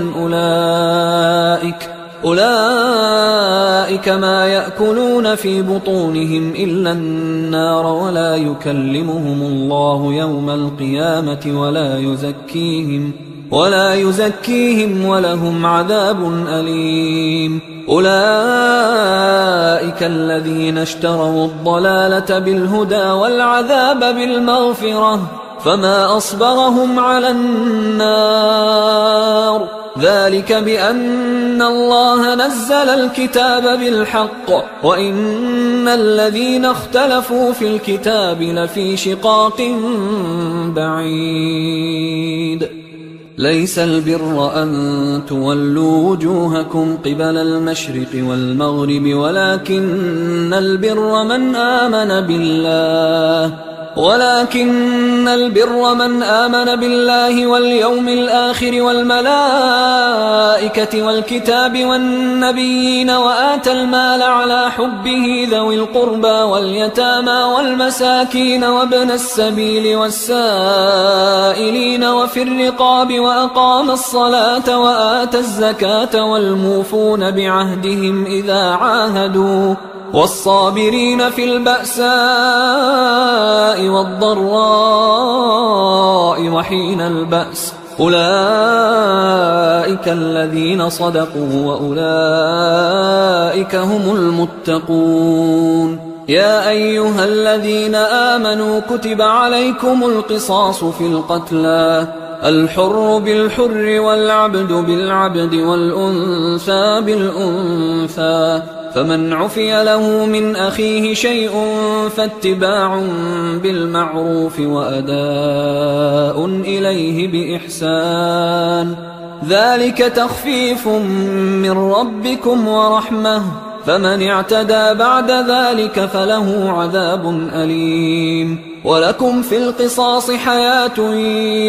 أولئك ما يأكلون في بطونهم إلا النار ولا يكلمهم الله يوم القيامة ولا يزكيهم ولهم عذاب أليم أولئك الذين اشتروا الضلالة بالهدى والعذاب بالمغفرة فما أصبرهم على النار ذلك بأن الله نزل الكتاب بالحق وإن الذين اختلفوا في الكتاب لفي شقاق بعيد ليس البر أن تولوا وجوهكم قبل المشرق والمغرب ولكن البر من آمن بالله واليوم الآخر والملائكة والكتاب والنبيين وآتى المال على حبه ذوي القربى واليتامى والمساكين وابن السبيل والسائلين وفي الرقاب وأقام الصلاة وآتى الزكاة والموفون بعهدهم إذا عاهدوا والصابرين في البأساء والضراء وحين البأس أولئك الذين صدقوا وأولئك هم المتقون يا أيها الذين آمنوا كتب عليكم القصاص في القتلى الحر بالحر والعبد بالعبد والأنثى بالأنثى فمن عفي له من أخيه شيء فاتباع بالمعروف وأداء إليه بإحسان ذلك تخفيف من ربكم ورحمة فمن اعتدى بعد ذلك فله عذاب أليم ولكم في القصاص حياة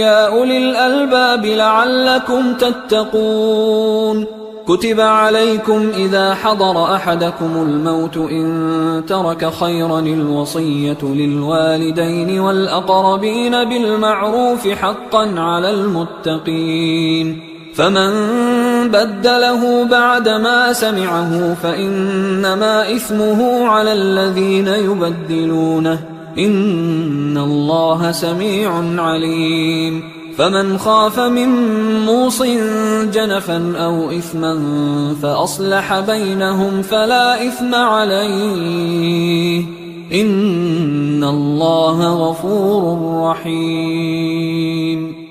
يا أولي الألباب لعلكم تتقون كتب عليكم إذا حضر أحدكم الموت إن ترك خيرا الوصية للوالدين والأقربين بالمعروف حقا على المتقين فمن بدله بعدما سمعه فإنما إثمه على الذين يبدلونه إن الله سميع عليم فمن خاف من موص جنفا أو إثما فأصلح بينهم فلا إثم عليه إن الله غفور رحيم.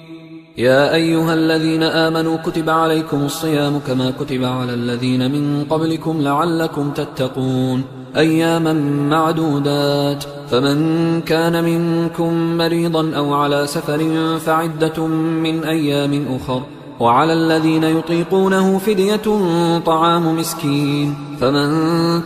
يا أيها الذين آمنوا كتب عليكم الصيام كما كتب على الذين من قبلكم لعلكم تتقون أياما معدودات، فمن كان منكم مريضا أو على سفر فعدة من أيام أخر، وعلى الذين يطيقونه فدية طعام مسكين، فمن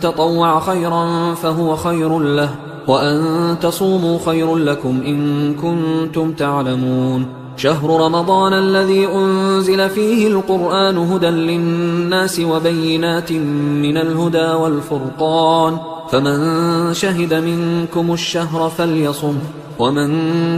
تطوع خيرا فهو خير له، وأن تصوموا خير لكم إن كنتم تعلمون. شهر رمضان الذي أنزل فيه القرآن هدى للناس وبينات من الهدى والفرقان، فمن شهد منكم الشهر فليصم، ومن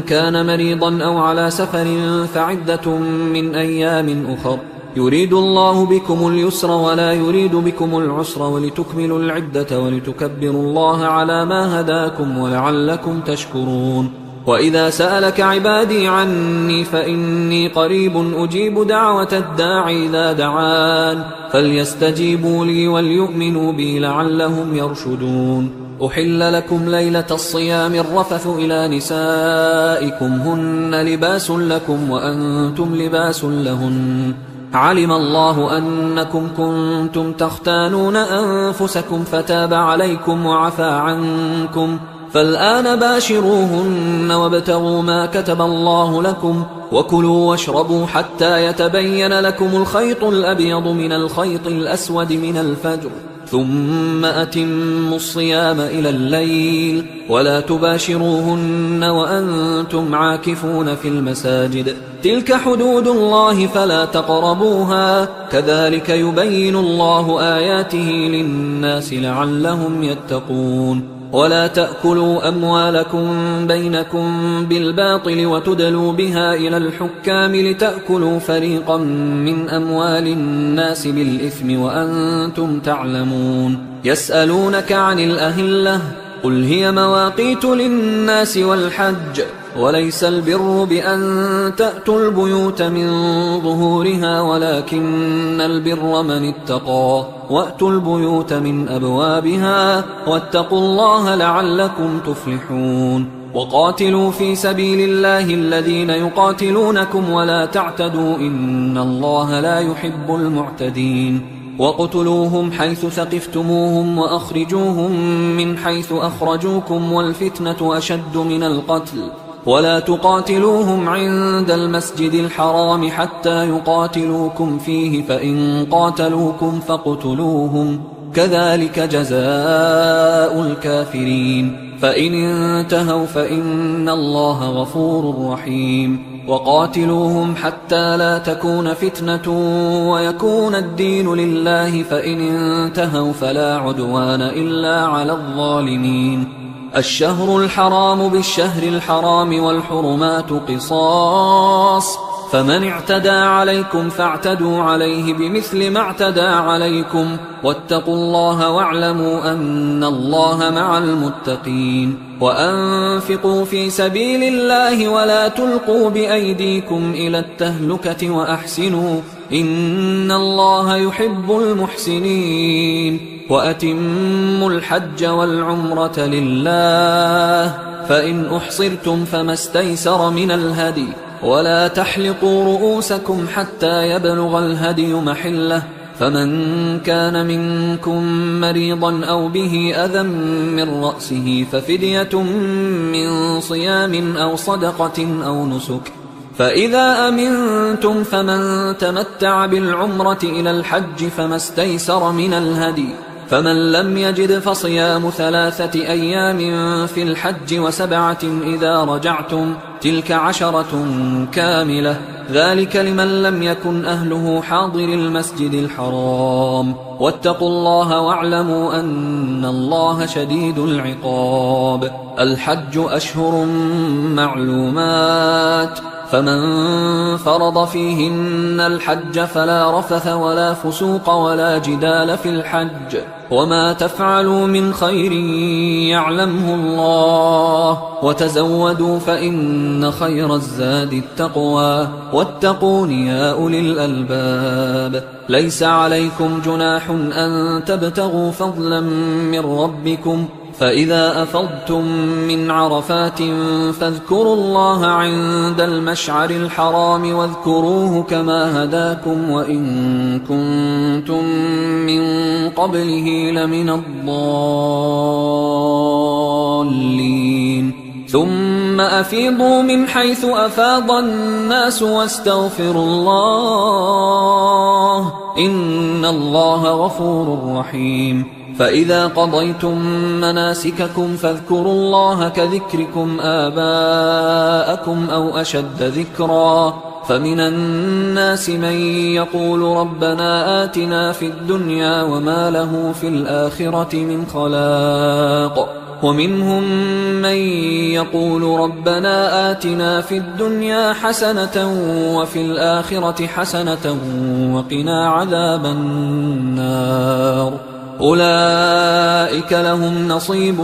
كان مريضا أو على سفر فعدة من أيام أخر، يريد الله بكم اليسر ولا يريد بكم العسر ولتكملوا العدة ولتكبروا الله على ما هداكم ولعلكم تشكرون. وإذا سألك عبادي عني فإني قريب أجيب دعوة الداعي إذا دعان، فليستجيبوا لي وليؤمنوا بي لعلهم يرشدون. أحل لكم ليلة الصيام الرفث إلى نسائكم هن لباس لكم وأنتم لباس لهن، علم الله أنكم كنتم تختانون أنفسكم فتاب عليكم وعفى عنكم، فالآن باشروهن وابتغوا ما كتب الله لكم، وكلوا واشربوا حتى يتبين لكم الخيط الأبيض من الخيط الأسود من الفجر، ثم أتموا الصيام إلى الليل، ولا تباشروهن وأنتم عاكفون في المساجد، تلك حدود الله فلا تقربوها، كذلك يبين الله آياته للناس لعلهم يتقون. ولا تأكلوا أموالكم بينكم بالباطل وتدلوا بها إلى الحكام لتأكلوا فريقا من أموال الناس بالإثم وأنتم تعلمون. يسألونك عن الأهلة قل هي مواقيت للناس والحج، وليس البر بأن تأتوا البيوت من ظهورها ولكن البر من اتقى، وأتوا البيوت من أبوابها واتقوا الله لعلكم تفلحون. وقاتلوا في سبيل الله الذين يقاتلونكم ولا تعتدوا إن الله لا يحب المعتدين. وقتلوهم حيث ثقفتموهم وأخرجوهم من حيث أخرجوكم والفتنة أشد من القتل، ولا تقاتلوهم عند المسجد الحرام حتى يقاتلوكم فيه، فإن قاتلوكم فاقتلوهم، كذلك جزاء الكافرين، فإن انتهوا فإن الله غفور رحيم. وقاتلوهم حتى لا تكون فتنة ويكون الدين لله، فإن انتهوا فلا عدوان إلا على الظالمين. الشهر الحرام بالشهر الحرام والحرمات قصاص، فمن اعتدى عليكم فاعتدوا عليه بمثل ما اعتدى عليكم، واتقوا الله واعلموا أن الله مع المتقين. وأنفقوا في سبيل الله ولا تلقوا بأيديكم إلى التهلكة وأحسنوا إن الله يحب المحسنين. وأتموا الحج والعمرة لله، فإن أحصرتم فما استيسر من الهدي، ولا تحلقوا رؤوسكم حتى يبلغ الهدي محله، فمن كان منكم مريضا أو به أذى من رأسه ففدية من صيام أو صدقة أو نسك، فإذا أمنتم فمن تمتع بالعمرة إلى الحج فما استيسر من الهدي، فمن لم يجد فصيام 3 أيام في الحج و7 إذا رجعتم، تلك 10 كاملة، ذلك لمن لم يكن أهله حاضر المسجد الحرام. واتقوا الله واعلموا أن الله شديد العقاب. الحج أشهر معلومات، فمن فرض فيهن الحج فلا رفث ولا فسوق ولا جدال في الحج وما تفعلوا من خير يعلمه الله وتزودوا فإن خير الزاد التقوى واتقون يا أولي الألباب ليس عليكم جناح أن تبتغوا فضلا من ربكم فإذا أفضتم من عرفات فاذكروا الله عند المشعر الحرام واذكروه كما هداكم وإن كنتم من قبله لمن الضالين ثم أفيضوا من حيث أفاض الناس واستغفروا الله إن الله غفور رحيم فإذا قضيتم مناسككم فاذكروا الله كذكركم آباءكم أو أشد ذكرا فمن الناس من يقول ربنا آتنا في الدنيا وما له في الآخرة من خلاق ومنهم من يقول ربنا آتنا في الدنيا حسنة وفي الآخرة حسنة وقنا عذاب النار أولئك لهم نصيب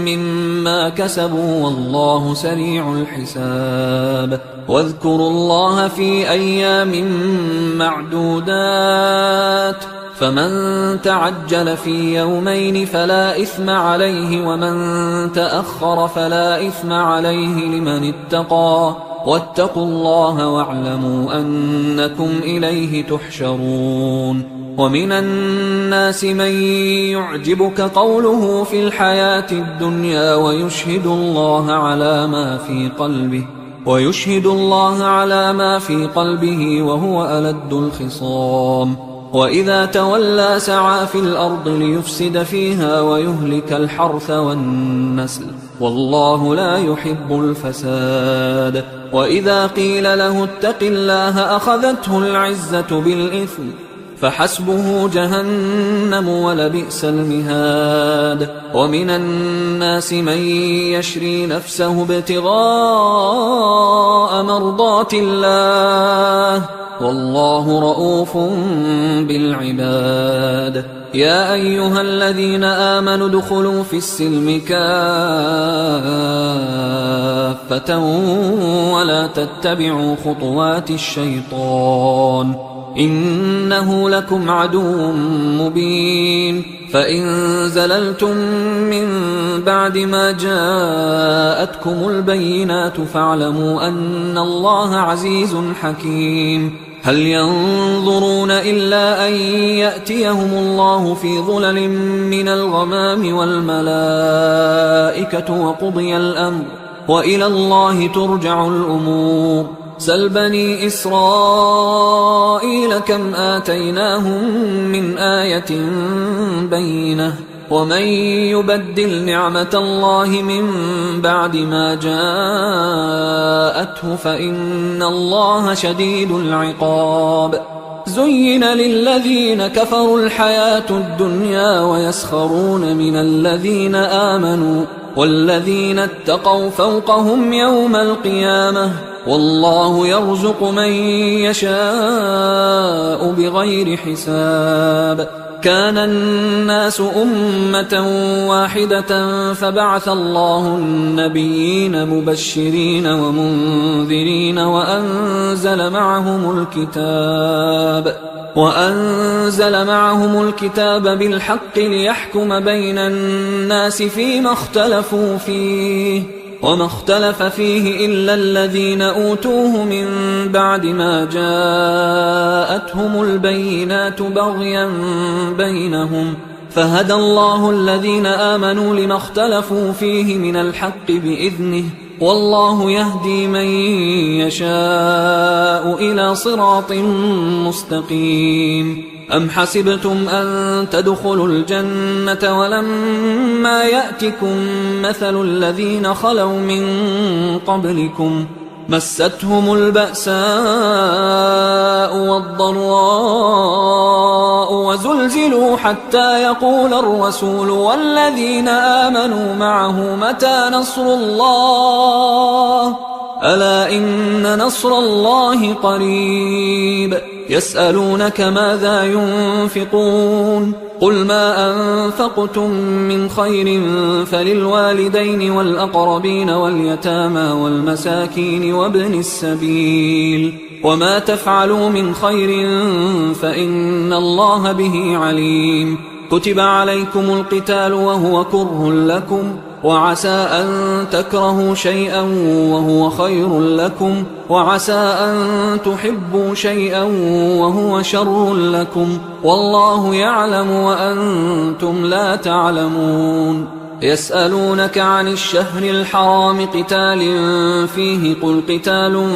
مما كسبوا والله سريع الحساب واذكروا الله في أيام معدودات فمن تعجل في يومين فلا إثم عليه ومن تأخر فلا إثم عليه لمن اتقى واتقوا الله واعلموا أنكم إليه تحشرون ومن الناس من يعجبك قوله في الحياة الدنيا ويشهد الله على ما في قلبه وهو ألد الخصام وإذا تولى سعى في الأرض ليفسد فيها ويهلك الحرث والنسل والله لا يحب الفساد وإذا قيل له اتق الله أخذته العزة بالإثم فحسبه جهنم ولبئس المهاد ومن الناس من يشري نفسه ابتغاء مرضات الله والله رؤوف بالعباد يا أيها الذين آمنوا ادخلوا في السلم كافة ولا تتبعوا خطوات الشيطان إنه لكم عدو مبين فإن زللتم من بعد ما جاءتكم البينات فاعلموا أن الله عزيز حكيم هل ينظرون إلا أن يأتيهم الله في ظلل من الغمام والملائكة وقضي الأمر وإلى الله ترجع الأمور سل بني إسرائيل كم آتيناهم من آية بينة ومن يبدل نعمة الله من بعد ما جاءته فإن الله شديد العقاب زين للذين كفروا الحياة الدنيا ويسخرون من الذين آمنوا والذين اتقوا فوقهم يوم القيامة والله يرزق من يشاء بغير حساب كان الناس أمة واحدة فبعث الله النبيين مبشرين ومنذرين وأنزل معهم الكتاب بالحق ليحكم بين الناس فيما اختلفوا فيه وما اختلف فيه إلا الذين أوتوه من بعد ما جاءتهم البينات بغيا بينهم فهدى الله الذين آمنوا لما اختلفوا فيه من الحق بإذنه والله يهدي من يشاء إلى صراط مستقيم أم حسبتم أن تدخلوا الجنة ولما يأتكم مثل الذين خلوا من قبلكم مستهم البأساء والضراء وزلزلوا حتى يقول الرسول والذين آمنوا معه متى نصر الله ألا إن نصر الله قريب يسألونك ماذا ينفقون قل ما أنفقتم من خير فللوالدين والأقربين واليتامى والمساكين وابن السبيل وما تفعلوا من خير فإن الله به عليم كتب عليكم القتال وهو كره لكم وعسى أن تكرهوا شيئا وهو خير لكم وعسى أن تحبوا شيئا وهو شر لكم والله يعلم وأنتم لا تعلمون يسألونك عن الشهر الحرام قتال فيه قل قتال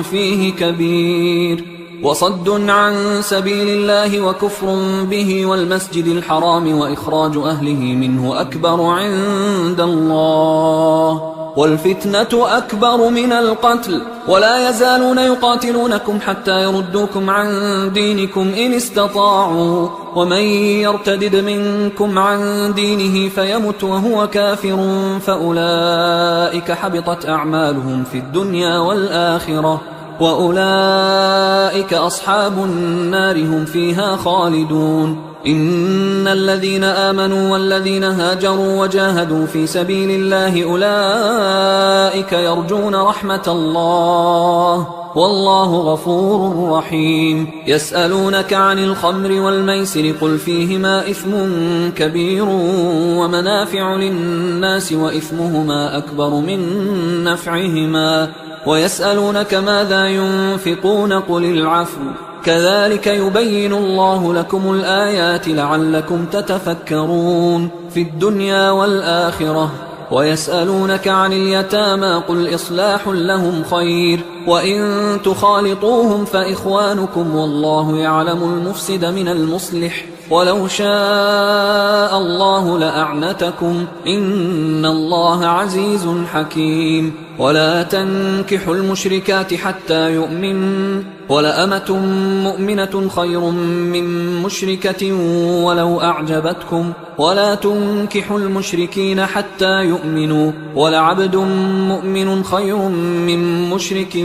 فيه كبير وصد عن سبيل الله وكفر به والمسجد الحرام وإخراج أهله منه أكبر عند الله والفتنة أكبر من القتل ولا يزالون يقاتلونكم حتى يردوكم عن دينكم إن استطاعوا ومن يرتدد منكم عن دينه فيمت وهو كافر فأولئك حبطت أعمالهم في الدنيا والآخرة وأولئك أصحاب النار هم فيها خالدون إن الذين آمنوا والذين هاجروا وجاهدوا في سبيل الله أولئك يرجون رحمة الله والله غفور رحيم يسألونك عن الخمر والميسر قل فيهما إثم كبير ومنافع للناس وإثمهما أكبر من نفعهما ويسألونك ماذا ينفقون قل العفو كذلك يبين الله لكم الآيات لعلكم تتفكرون في الدنيا والآخرة ويسألونك عن اليتامى قل إصلاح لهم خير وإن تخالطوهم فإخوانكم والله يعلم المفسد من المصلح ولو شاء الله لأعنتكم إن الله عزيز حكيم ولا تنكحوا المشركات حتى يؤمن ولأمة مؤمنة خير من مشركة ولو أعجبتكم ولا تنكحوا المشركين حتى يؤمنوا ولعبد مؤمن خير من مشرك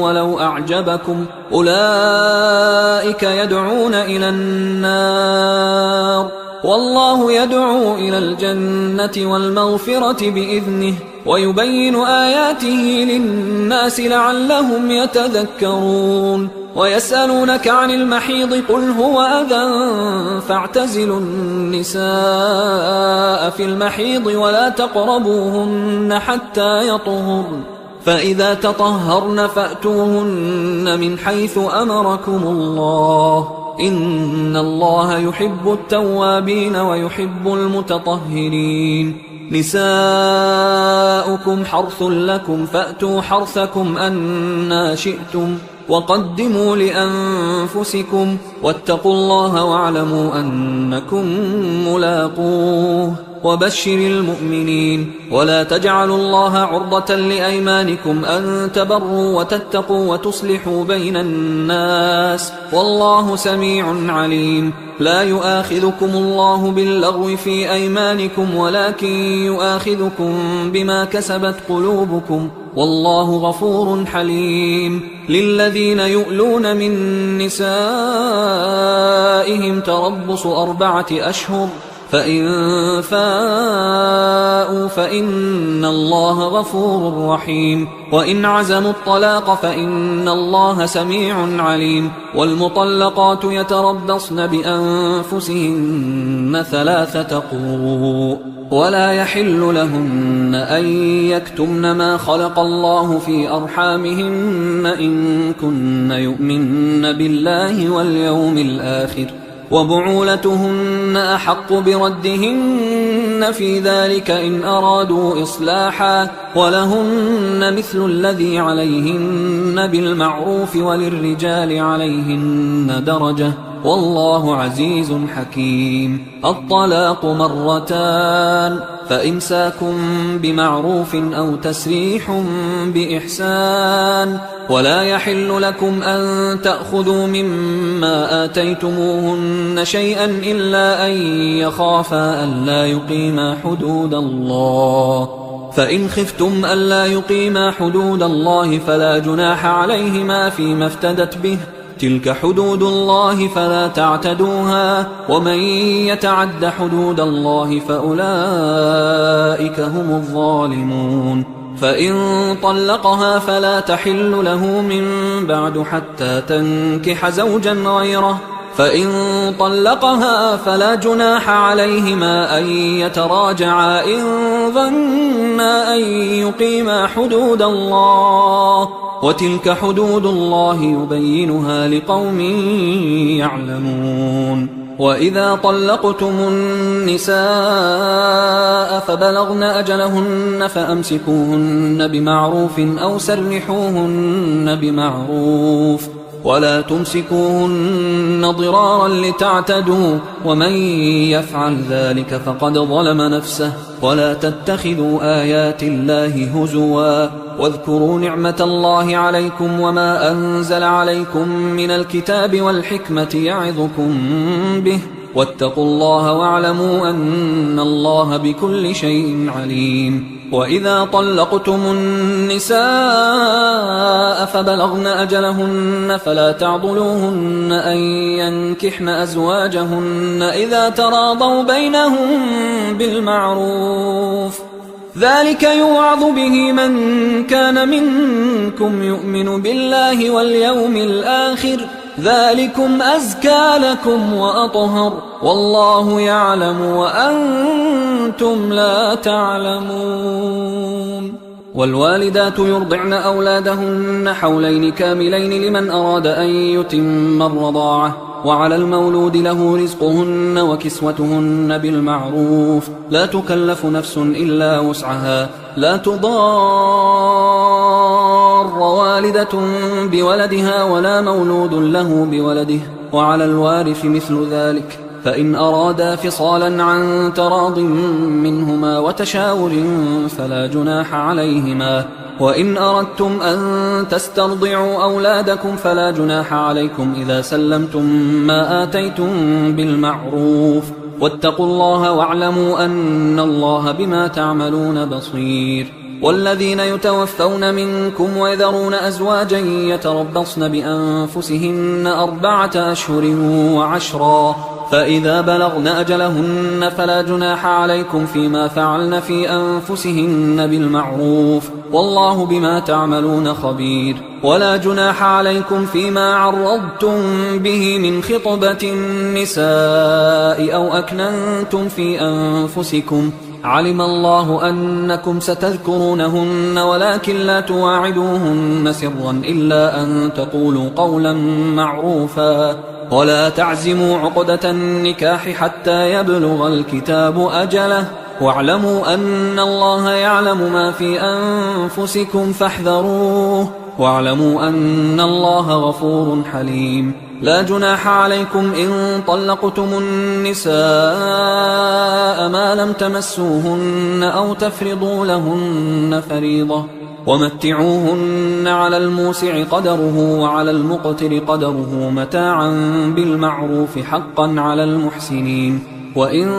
ولو أعجبكم أولئك يدعون إلى النار والله يدعو إلى الجنة والمغفرة بإذنه ويبين آياته للناس لعلهم يتذكرون ويسألونك عن المحيض قل هو أذى فاعتزلوا النساء في المحيض ولا تقربوهن حتى يطهرن فإذا تطهرن فأتوهن من حيث أمركم الله إن الله يحب التوابين ويحب المتطهرين نساؤكم حرث لكم فأتوا حرثكم أنى شئتم وقدموا لأنفسكم واتقوا الله واعلموا أنكم ملاقوه وبشر المؤمنين ولا تجعلوا الله عرضة لأيمانكم أن تبروا وتتقوا وتصلحوا بين الناس والله سميع عليم لا يؤاخذكم الله باللغو في أيمانكم ولكن يؤاخذكم بما كسبت قلوبكم والله غفور حليم للذين يؤلون من نسائهم تربص 4 أشهر فإن فاءوا فإن الله غفور رحيم وإن عزموا الطلاق فإن الله سميع عليم والمطلقات يتربصن بأنفسهن 3 قروء ولا يحل لهن أن يكتمن ما خلق الله في أرحامهن إن كن يؤمن بالله واليوم الآخر وبعولتهن أحق بردهن في ذلك إن أرادوا إصلاحا ولهن مثل الذي عليهن بالمعروف وللرجال عليهن درجة والله عزيز حكيم الطلاق 2 فإمساك بمعروف أو تسريح بإحسان ولا يحل لكم أن تأخذوا مما آتيتموهن شيئا إلا أن يخافا ألا يقيما حدود الله فإن خفتم ألا يقيما حدود الله فلا جناح عليهما فيما افتدت به، تلك حدود الله فلا تعتدوها، ومن يتعد حدود الله فأولئك هم الظالمون. فإن طلقها فلا تحل له من بعد حتى تنكح زوجا غيره، فإن طلقها فلا جناح عليهما أن يتراجعا إن ظنا أن يقيما حدود الله، وتلك حدود الله يبينها لقوم يعلمون. وإذا طلقتم النساء فبلغن أجلهن فأمسكوهن بمعروف أو سرحوهن بمعروف، ولا تمسكوهن ضرارا لتعتدوا، ومن يفعل ذلك فقد ظلم نفسه. ولا تتخذوا آيات الله هزوا، واذكروا نعمة الله عليكم وما أنزل عليكم من الكتاب والحكمة يعظكم به، واتقوا الله واعلموا أن الله بكل شيء عليم. وإذا طلقتم النساء فبلغن أجلهن فلا تعضلوهن أن ينكحن أزواجهن إذا تراضوا بينهم بالمعروف، ذلك يوعظ به من كان منكم يؤمن بالله واليوم الآخر، ذلكم أزكى لكم وأطهر، والله يعلم وأنتم لا تعلمون. والوالدات يرضعن أولادهن حولين كاملين لمن أراد أن يتم الرضاعة، وعلى المولود له رزقهن وكسوتهن بالمعروف، لا تكلف نفس إلا وسعها، لا تضار والدة بولدها ولا مولود له بولده، وعلى الوارث مثل ذلك، فإن أرادا فصالا عن تراض منهما وتشاور فلا جناح عليهما. وإن أردتم أن تسترضعوا أولادكم فلا جناح عليكم إذا سلمتم ما آتيتم بالمعروف، واتقوا الله واعلموا أن الله بما تعملون بصير. والذين يتوفون منكم ويذرون أزواجا يتربصن بأنفسهن 4 أشهر و10، فإذا بلغن أجلهن فلا جناح عليكم فيما فعلن في أنفسهن بالمعروف، والله بما تعملون خبير. ولا جناح عليكم فيما عرضتم به من خطبة النساء أو أكننتم في أنفسكم، علم الله أنكم ستذكرونهن ولكن لا تواعدوهن سرا إلا أن تقولوا قولا معروفا، ولا تعزموا عقدة النكاح حتى يبلغ الكتاب أجله، واعلموا أن الله يعلم ما في أنفسكم فاحذروه، واعلموا أن الله غفور حليم. لا جناح عليكم إن طلقتم النساء ما لم تمسوهن أو تفرضوا لهن فريضة، ومتعوهن على الموسع قدره وعلى المقتر قدره متاعا بالمعروف حقا على المحسنين. وإن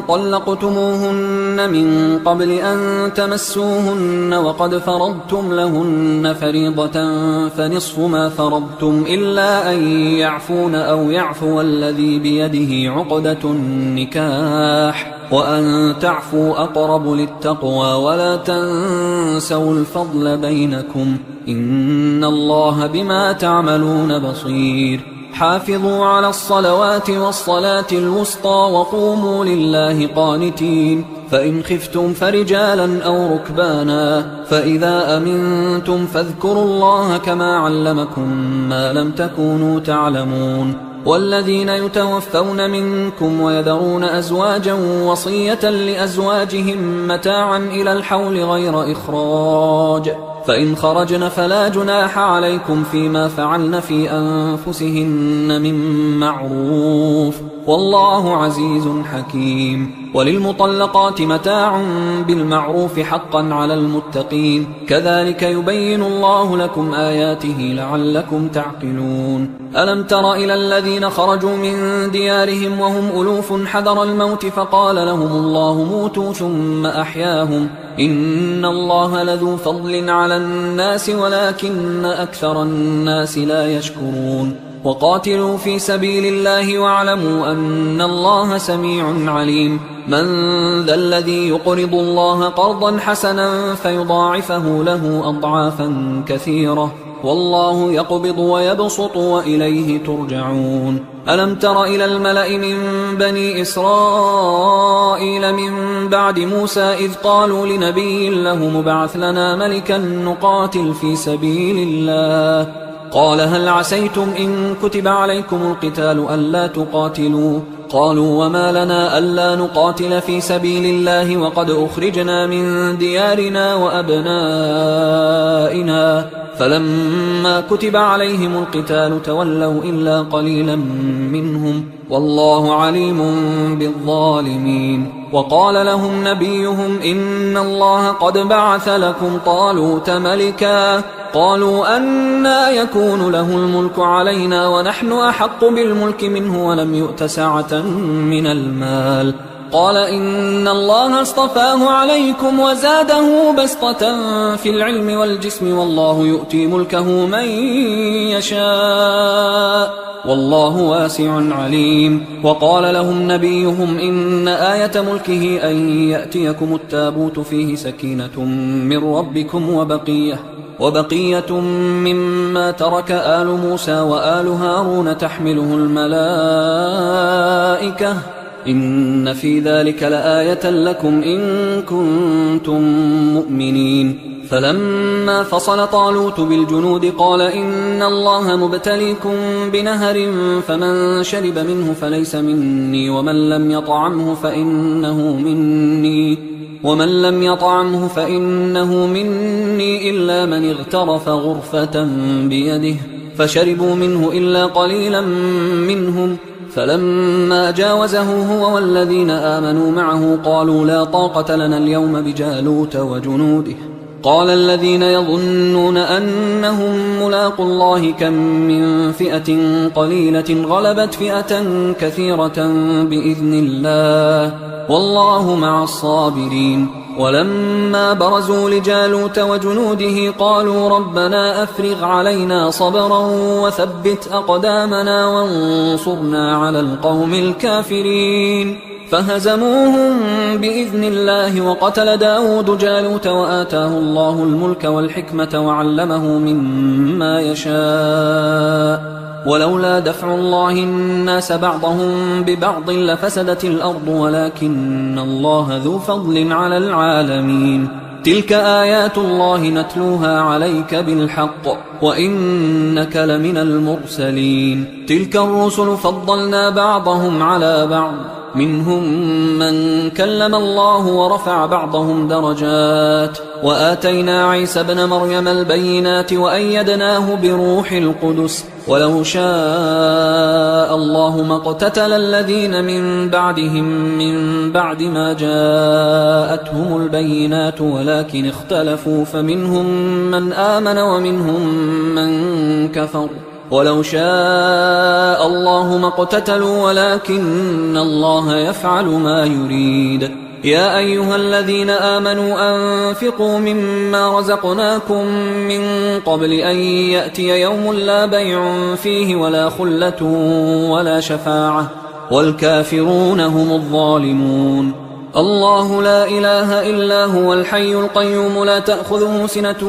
طلقتموهن من قبل أن تمسوهن وقد فرضتم لهن فريضة فنصف ما فرضتم إلا أن يعفون أو يعفو الذي بيده عقدة النكاح، وأن تعفوا أقرب للتقوى، ولا تنسوا الفضل بينكم، إن الله بما تعملون بصير. حافظوا على الصلوات والصلاة الوسطى وقوموا لله قانتين، فإن خفتم فرجالا أو ركبانا، فإذا أمنتم فاذكروا الله كما علمكم ما لم تكونوا تعلمون. والذين يتوفون منكم ويذرون أزواجا وصية لأزواجهم متاعا إلى الحول غير إخراج، فإن خرجن فلا جناح عليكم فيما فعلن في أنفسهن من معروف، والله عزيز حكيم. وللمطلقات متاع بالمعروف حقا على المتقين، كذلك يبين الله لكم آياته لعلكم تعقلون. ألم تر إلى الذين خرجوا من ديارهم وهم ألوف حذر الموت فقال لهم الله موتوا ثم أحياهم، إن الله لذو فضل على الناس ولكن أكثر الناس لا يشكرون. وقاتلوا في سبيل الله واعلموا أن الله سميع عليم. من ذا الذي يقرض الله قرضا حسنا فيضاعفه له أضعافا كثيرة، والله يقبض ويبسط وإليه ترجعون. ألم تر إلى الملأ من بني إسرائيل من بعد موسى إذ قالوا لنبي له مبعث لنا ملكا نقاتل في سبيل الله، قال هل عسيتم إن كتب عليكم القتال ألا تقاتلوا؟ قالوا وما لنا ألا نقاتل في سبيل الله وقد أخرجنا من ديارنا وأبنائنا، فلما كتب عليهم القتال تولوا إلا قليلا منهم، والله عليم بالظالمين. وقال لهم نبيهم إن الله قد بعث لكم طالوت ملكا، قالوا أنى يكون له الملك علينا ونحن أحق بالملك منه ولم يؤت سعة من المال، قال إن الله اصطفاه عليكم وزاده بسطة في العلم والجسم، والله يؤتي ملكه من يشاء والله واسع عليم. وقال لهم نبيهم إن آية ملكه أن يأتيكم التابوت فيه سكينة من ربكم وبقية مما ترك آل موسى وآل هارون تحمله الملائكة، إن في ذلك لآية لكم إن كنتم مؤمنين. فلما فصل طالوت بالجنود قال إن الله مبتليكم بنهر فمن شرب منه فليس مني ومن لم يطعمه فإنه مني إلا من اغترف غرفة بيده، فشربوا منه إلا قليلا منهم. فلما جاوزه هو والذين آمنوا معه قالوا لا طاقة لنا اليوم بجالوت وجنوده. قال الذين يظنون أنهم ملاقوا الله كم من فئة قليلة غلبت فئة كثيرة بإذن الله والله مع الصابرين. ولما برزوا لجالوت وجنوده قالوا ربنا أفرغ علينا صبرا وثبت أقدامنا وانصرنا على القوم الكافرين، فهزموهم بإذن الله. وقتل داود جالوت وآتاه الله الملك والحكمة وعلمه مما يشاء، ولولا دفع الله الناس بعضهم ببعض لفسدت الأرض ولكن الله ذو فضل على العالمين. تلك آيات الله نتلوها عليك بالحق وإنك لمن المرسلين. تلك الرسل فضلنا بعضهم على بعض، منهم من كلم الله ورفع بعضهم درجات، وآتينا عيسى ابن مريم البينات وأيدناه بروح القدس، ولو شاء الله ما اقتتل الذين من بعدهم من بعد ما جاءتهم البينات ولكن اختلفوا فمنهم من آمن ومنهم من كفر، ولو شاء الله ما اقتتلوا ولكن الله يفعل ما يريد. يا أيها الذين آمنوا أنفقوا مما رزقناكم من قبل أن يأتي يوم لا بيع فيه ولا خلة ولا شفاعة والكافرون هم الظالمون. الله لا إله إلا هو الحي القيوم لا تأخذه سنة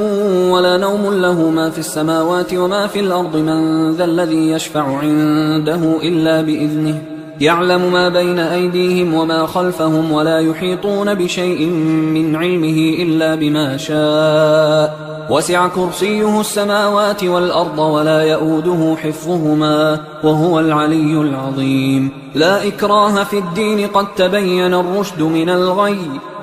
ولا نوم، له ما في السماوات وما في الأرض، من ذا الذي يشفع عنده إلا بإذنه، يعلم ما بين أيديهم وما خلفهم ولا يحيطون بشيء من علمه إلا بما شاء، وسع كرسيه السماوات والأرض ولا يؤوده حفظهما وهو العلي العظيم. لا إكراه في الدين قد تبين الرشد من الغي،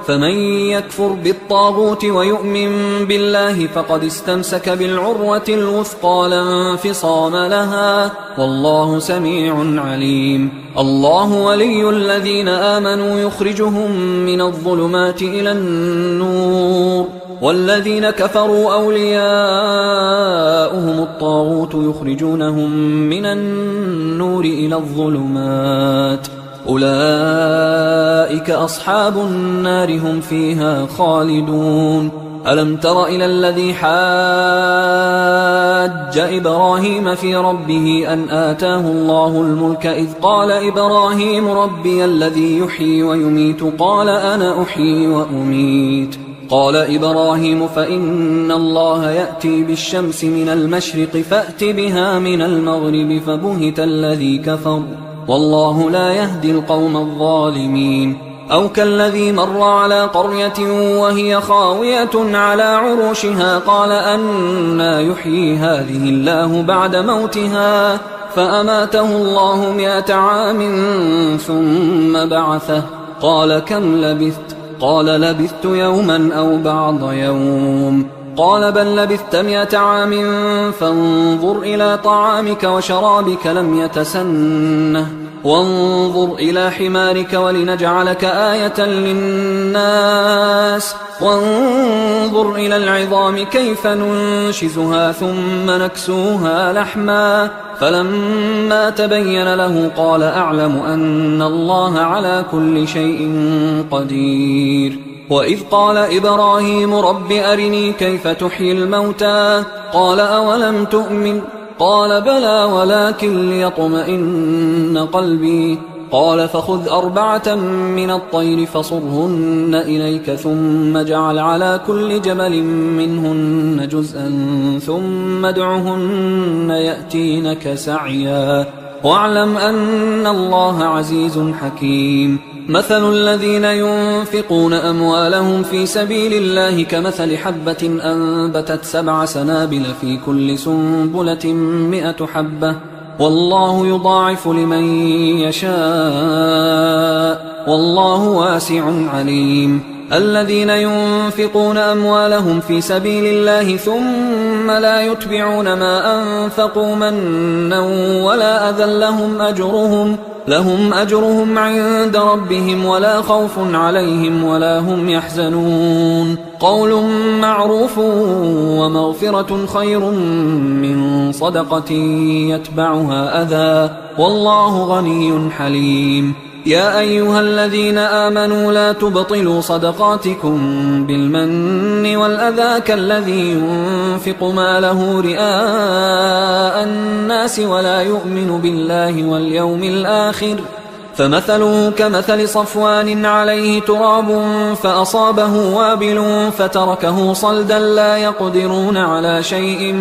فمن يكفر بالطاغوت ويؤمن بالله فقد استمسك بالعروة الوثقى لا انفصام لها، والله سميع عليم. الله ولي الذين آمنوا يخرجهم من الظلمات إلى النور، والذين كفروا أولياؤهم الطاغوت يخرجونهم من النور إلى الظلمات، أولئك أصحاب النار هم فيها خالدون. ألم تر إلى الذي حاج إبراهيم في ربه أن آتاه الله الملك إذ قال إبراهيم ربي الذي يحيي ويميت قال أنا أحيي وأميت. قال إبراهيم فإن الله يأتي بالشمس من المشرق فأت بها من المغرب فبهت الذي كفر والله لا يهدي القوم الظالمين. أو كالذي مر على قرية وهي خاوية على عروشها قال أنى يحيي هذه الله بعد موتها فأماته الله 100 عام ثم بعثه قال كم لبثت؟ قال لبثت يوما أو بعض يوم. قال بل لبثت 100 عام فانظر إلى طعامك وشرابك لم يتسنه وانظر إلى حمارك ولنجعلك آية للناس وانظر إلى العظام كيف ننشزها ثم نكسوها لحما فلما تبين له قال أعلم أن الله على كل شيء قدير. وإذ قال إبراهيم رب أرني كيف تحيي الموتى قال أولم تؤمن قال بلى ولكن ليطمئن قلبي قال فخذ 4 من الطير فصرهن إليك ثم اجعل على كل جبل منهن جزءا ثم ادعهن يأتينك سعيا واعلم أن الله عزيز حكيم. مثل الذين ينفقون أموالهم في سبيل الله كمثل حبة أنبتت 7 سنابل في كل سنبلة 100 حبة والله يضاعف لمن يشاء والله واسع عليم. الذين ينفقون أموالهم في سبيل الله ثم لا يتبعون ما أنفقوا منا ولا أذى لهم أجرهم عند ربهم ولا خوف عليهم ولا هم يحزنون. قول معروف ومغفرة خير من صدقة يتبعها أذى والله غني حليم. يا أيها الذين آمنوا لا تبطلوا صدقاتكم بالمن والأذى كالذي ينفق ماله رئاء الناس ولا يؤمن بالله واليوم الآخر فمثله كمثل صفوان عليه تراب فأصابه وابل فتركه صلدا لا يقدرون على شيء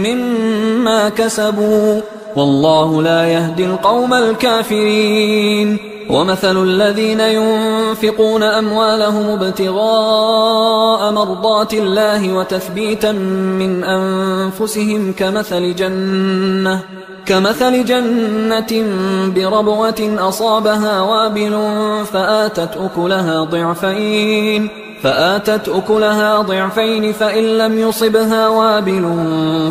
مما كسبوا والله لا يهدي القوم الكافرين. ومثل الذين ينفقون أموالهم ابتغاء مرضات الله وتثبيتا من أنفسهم كمثل جنة بربوة أصابها وابل فآتت أكلها ضعفين فإن لم يصبها وابل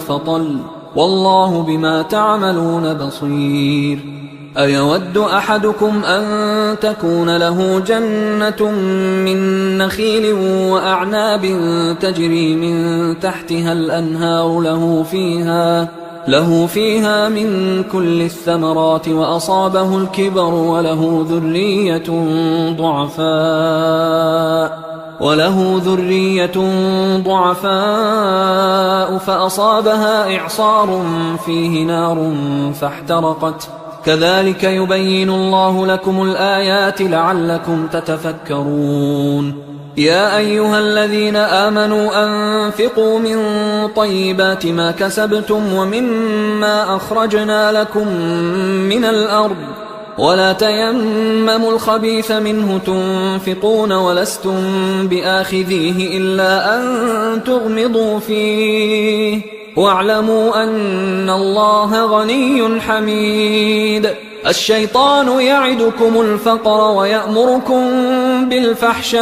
فطل والله بما تعملون بصير. أيود أحدكم أن تكون له جنة من نخيل وأعناب تجري من تحتها الأنهار له فيها من كل الثمرات وأصابه الكبر وله ذرية ضعفاء فأصابها إعصار فيه نار فاحترقت كذلك يبين الله لكم الآيات لعلكم تتفكرون. يا أيها الذين آمنوا أنفقوا من طيبات ما كسبتم ومما أخرجنا لكم من الأرض ولا تيمموا الخبيث منه تنفقون ولستم بآخذيه إلا أن تغمضوا فيه واعلموا أن الله غني حميد. الشيطان يعدكم الفقر ويأمركم بالفحشاء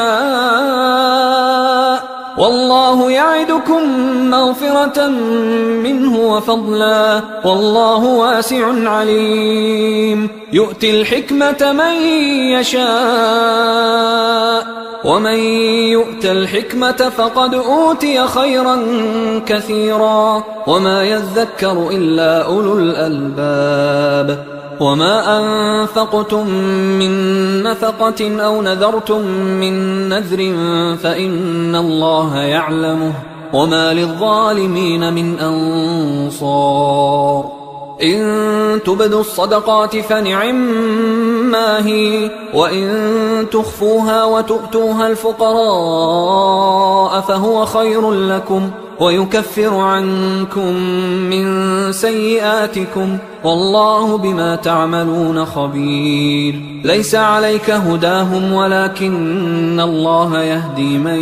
والله يعدكم مغفرة منه وفضلا والله واسع عليم. يؤتي الحكمة من يشاء ومن يؤت الحكمة فقد أوتي خيرا كثيرا وما يذكر إلا أولو الألباب. وما أنفقتم من نفقة أو نذرتم من نذر فإن الله يعلمه وما للظالمين من أنصار. إن تبدوا الصدقات فنعما هي وإن تخفوها وتؤتوها الفقراء فهو خير لكم ويكفر عنكم من سيئاتكم والله بما تعملون خبير. ليس عليك هداهم ولكن الله يهدي من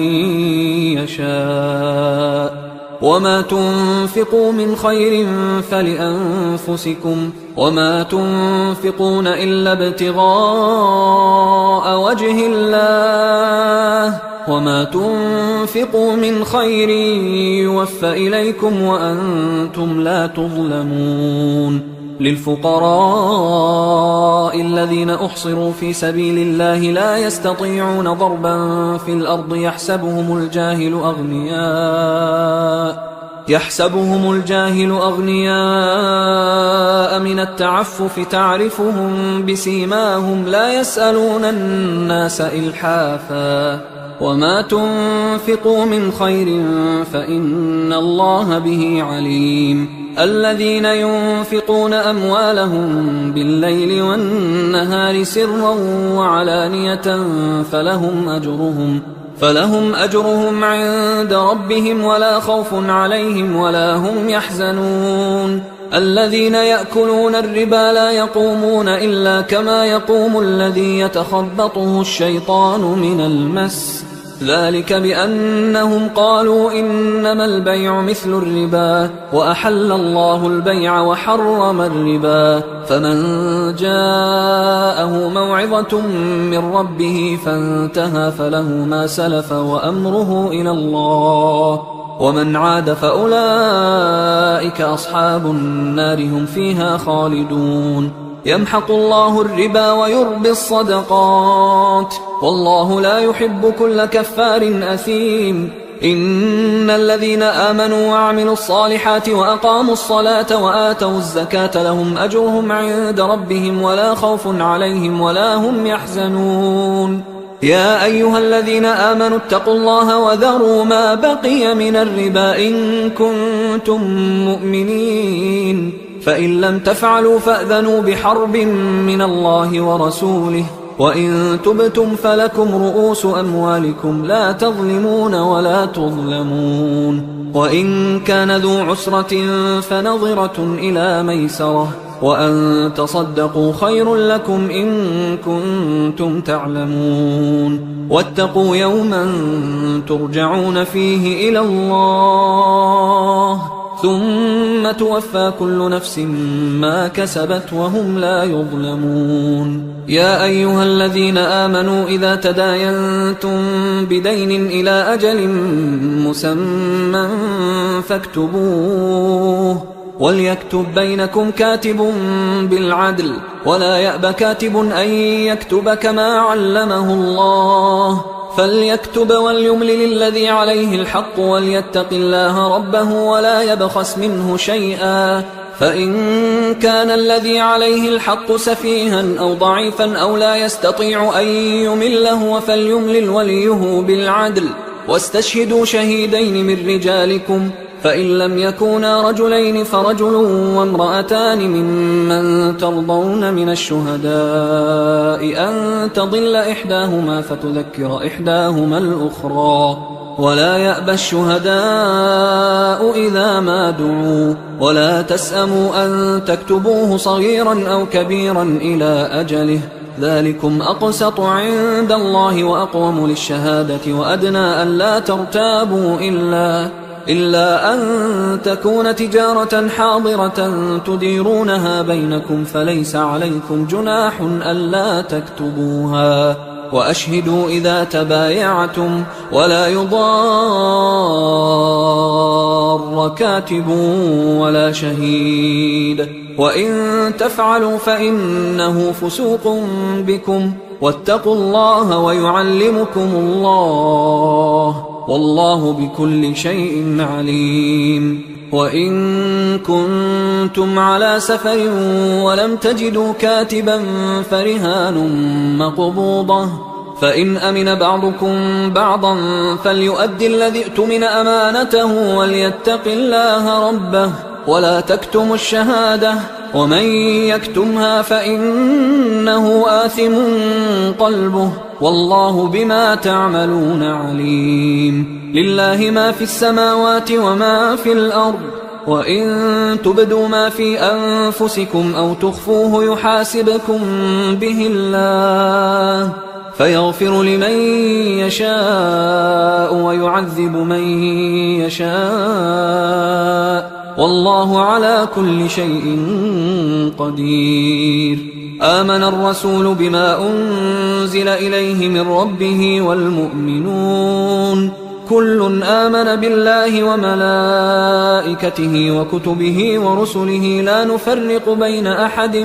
يشاء وما تنفقوا من خير فلأنفسكم وما تنفقون إلا ابتغاء وجه الله وما تنفقوا من خير يوفى إليكم وأنتم لا تظلمون. للفقراء الذين أحصروا في سبيل الله لا يستطيعون ضربا في الأرض يحسبهم الجاهل أغنياء من التعفف تعرفهم بسيماهم لا يسألون الناس إلحافا وما تنفقوا من خير فإن الله به عليم. الذين ينفقون أموالهم بالليل والنهار سرا وعلانية فلهم أجرهم عند ربهم ولا خوف عليهم ولا هم يحزنون. الذين يأكلون الربا لا يقومون إلا كما يقوم الذي يتخبطه الشيطان من المس ذلك بأنهم قالوا إنما البيع مثل الربا وأحل الله البيع وحرم الربا. فمن جاءه موعظة من ربه فانتهى فله ما سلف وأمره إلى الله ومن عاد فأولئك أصحاب النار هم فيها خالدون. يمحق الله الربا ويربي الصدقات والله لا يحب كل كفار أثيم. إن الذين آمنوا وعملوا الصالحات وأقاموا الصلاة وآتوا الزكاة لهم أجرهم عند ربهم ولا خوف عليهم ولا هم يحزنون. يا أيها الذين آمنوا اتقوا الله وذروا ما بقي من الربا إن كنتم مؤمنين فإن لم تفعلوا فأذنوا بحرب من الله ورسوله وإن تبتم فلكم رؤوس أموالكم لا تظلمون ولا تظلمون. وإن كان ذو عسرة فنظرة إلى ميسرة وأن تصدقوا خير لكم إن كنتم تعلمون. واتقوا يوما ترجعون فيه إلى الله ثم توفى كل نفس ما كسبت وهم لا يظلمون. يا أيها الذين آمنوا إذا تداينتم بدين إلى أجل مسمى فاكتبوه وليكتب بينكم كاتب بالعدل ولا يأب كاتب أن يكتب كما علمه الله فليكتب وليملل الذي عليه الحق وليتق الله ربه ولا يبخس منه شيئا فإن كان الذي عليه الحق سفيها أو ضعيفا أو لا يستطيع أن يمله فليملل وليه بالعدل واستشهدوا شهيدين من رجالكم فإن لم يكونا رجلين فرجل وامرأتان ممن ترضون من الشهداء أن تضل إحداهما فتذكر إحداهما الأخرى ولا يأبى الشهداء إذا ما دعوا ولا تسأموا أن تكتبوه صغيرا أو كبيرا إلى أجله ذلكم أقسط عند الله وأقوم للشهادة وأدنى ألا ترتابوا إلا أن تكون تجارة حاضرة تديرونها بينكم فليس عليكم جناح ألا تكتبوها وأشهدوا إذا تبايعتم ولا يضار كاتب ولا شهيد وإن تفعلوا فإنه فسوق بكم واتقوا الله ويعلمكم الله والله بكل شيء عليم وإن كنتم على سفر ولم تجدوا كاتبا فرهان مقبوضة فإن أمن بعضكم بعضا فليؤدي الذي اؤتمن أمانته وليتق الله ربه ولا تكتموا الشهادة ومن يكتمها فإنه آثم قلبه والله بما تعملون عليم لله ما في السماوات وما في الأرض وإن تبدوا ما في أنفسكم أو تخفوه يحاسبكم به الله فيغفر لمن يشاء ويعذب من يشاء والله على كل شيء قدير آمن الرسول بما أنزل إليه من ربه والمؤمنون كل آمن بالله وملائكته وكتبه ورسله لا نفرق بين أحد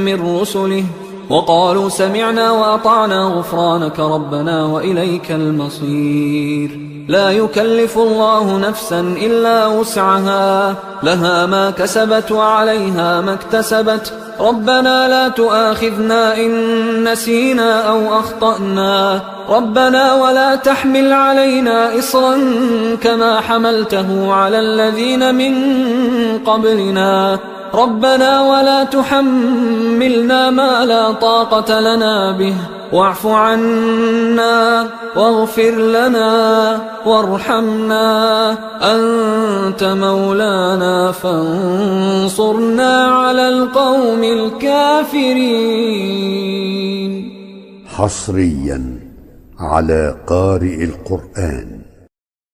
من رسله وقالوا سمعنا وأطعنا غفرانك ربنا وإليك المصير لا يكلف الله نفسا إلا وسعها لها ما كسبت وعليها ما اكتسبت ربنا لا تؤاخذنا إن نسينا أو أخطأنا ربنا ولا تحمل علينا إصرا كما حملته على الذين من قبلنا ربنا ولا تحملنا ما لا طاقة لنا به واعف عنا واغفر لنا وارحمنا أنت مولانا فانصرنا على القوم الكافرين. حصريا على قارئ القرآن.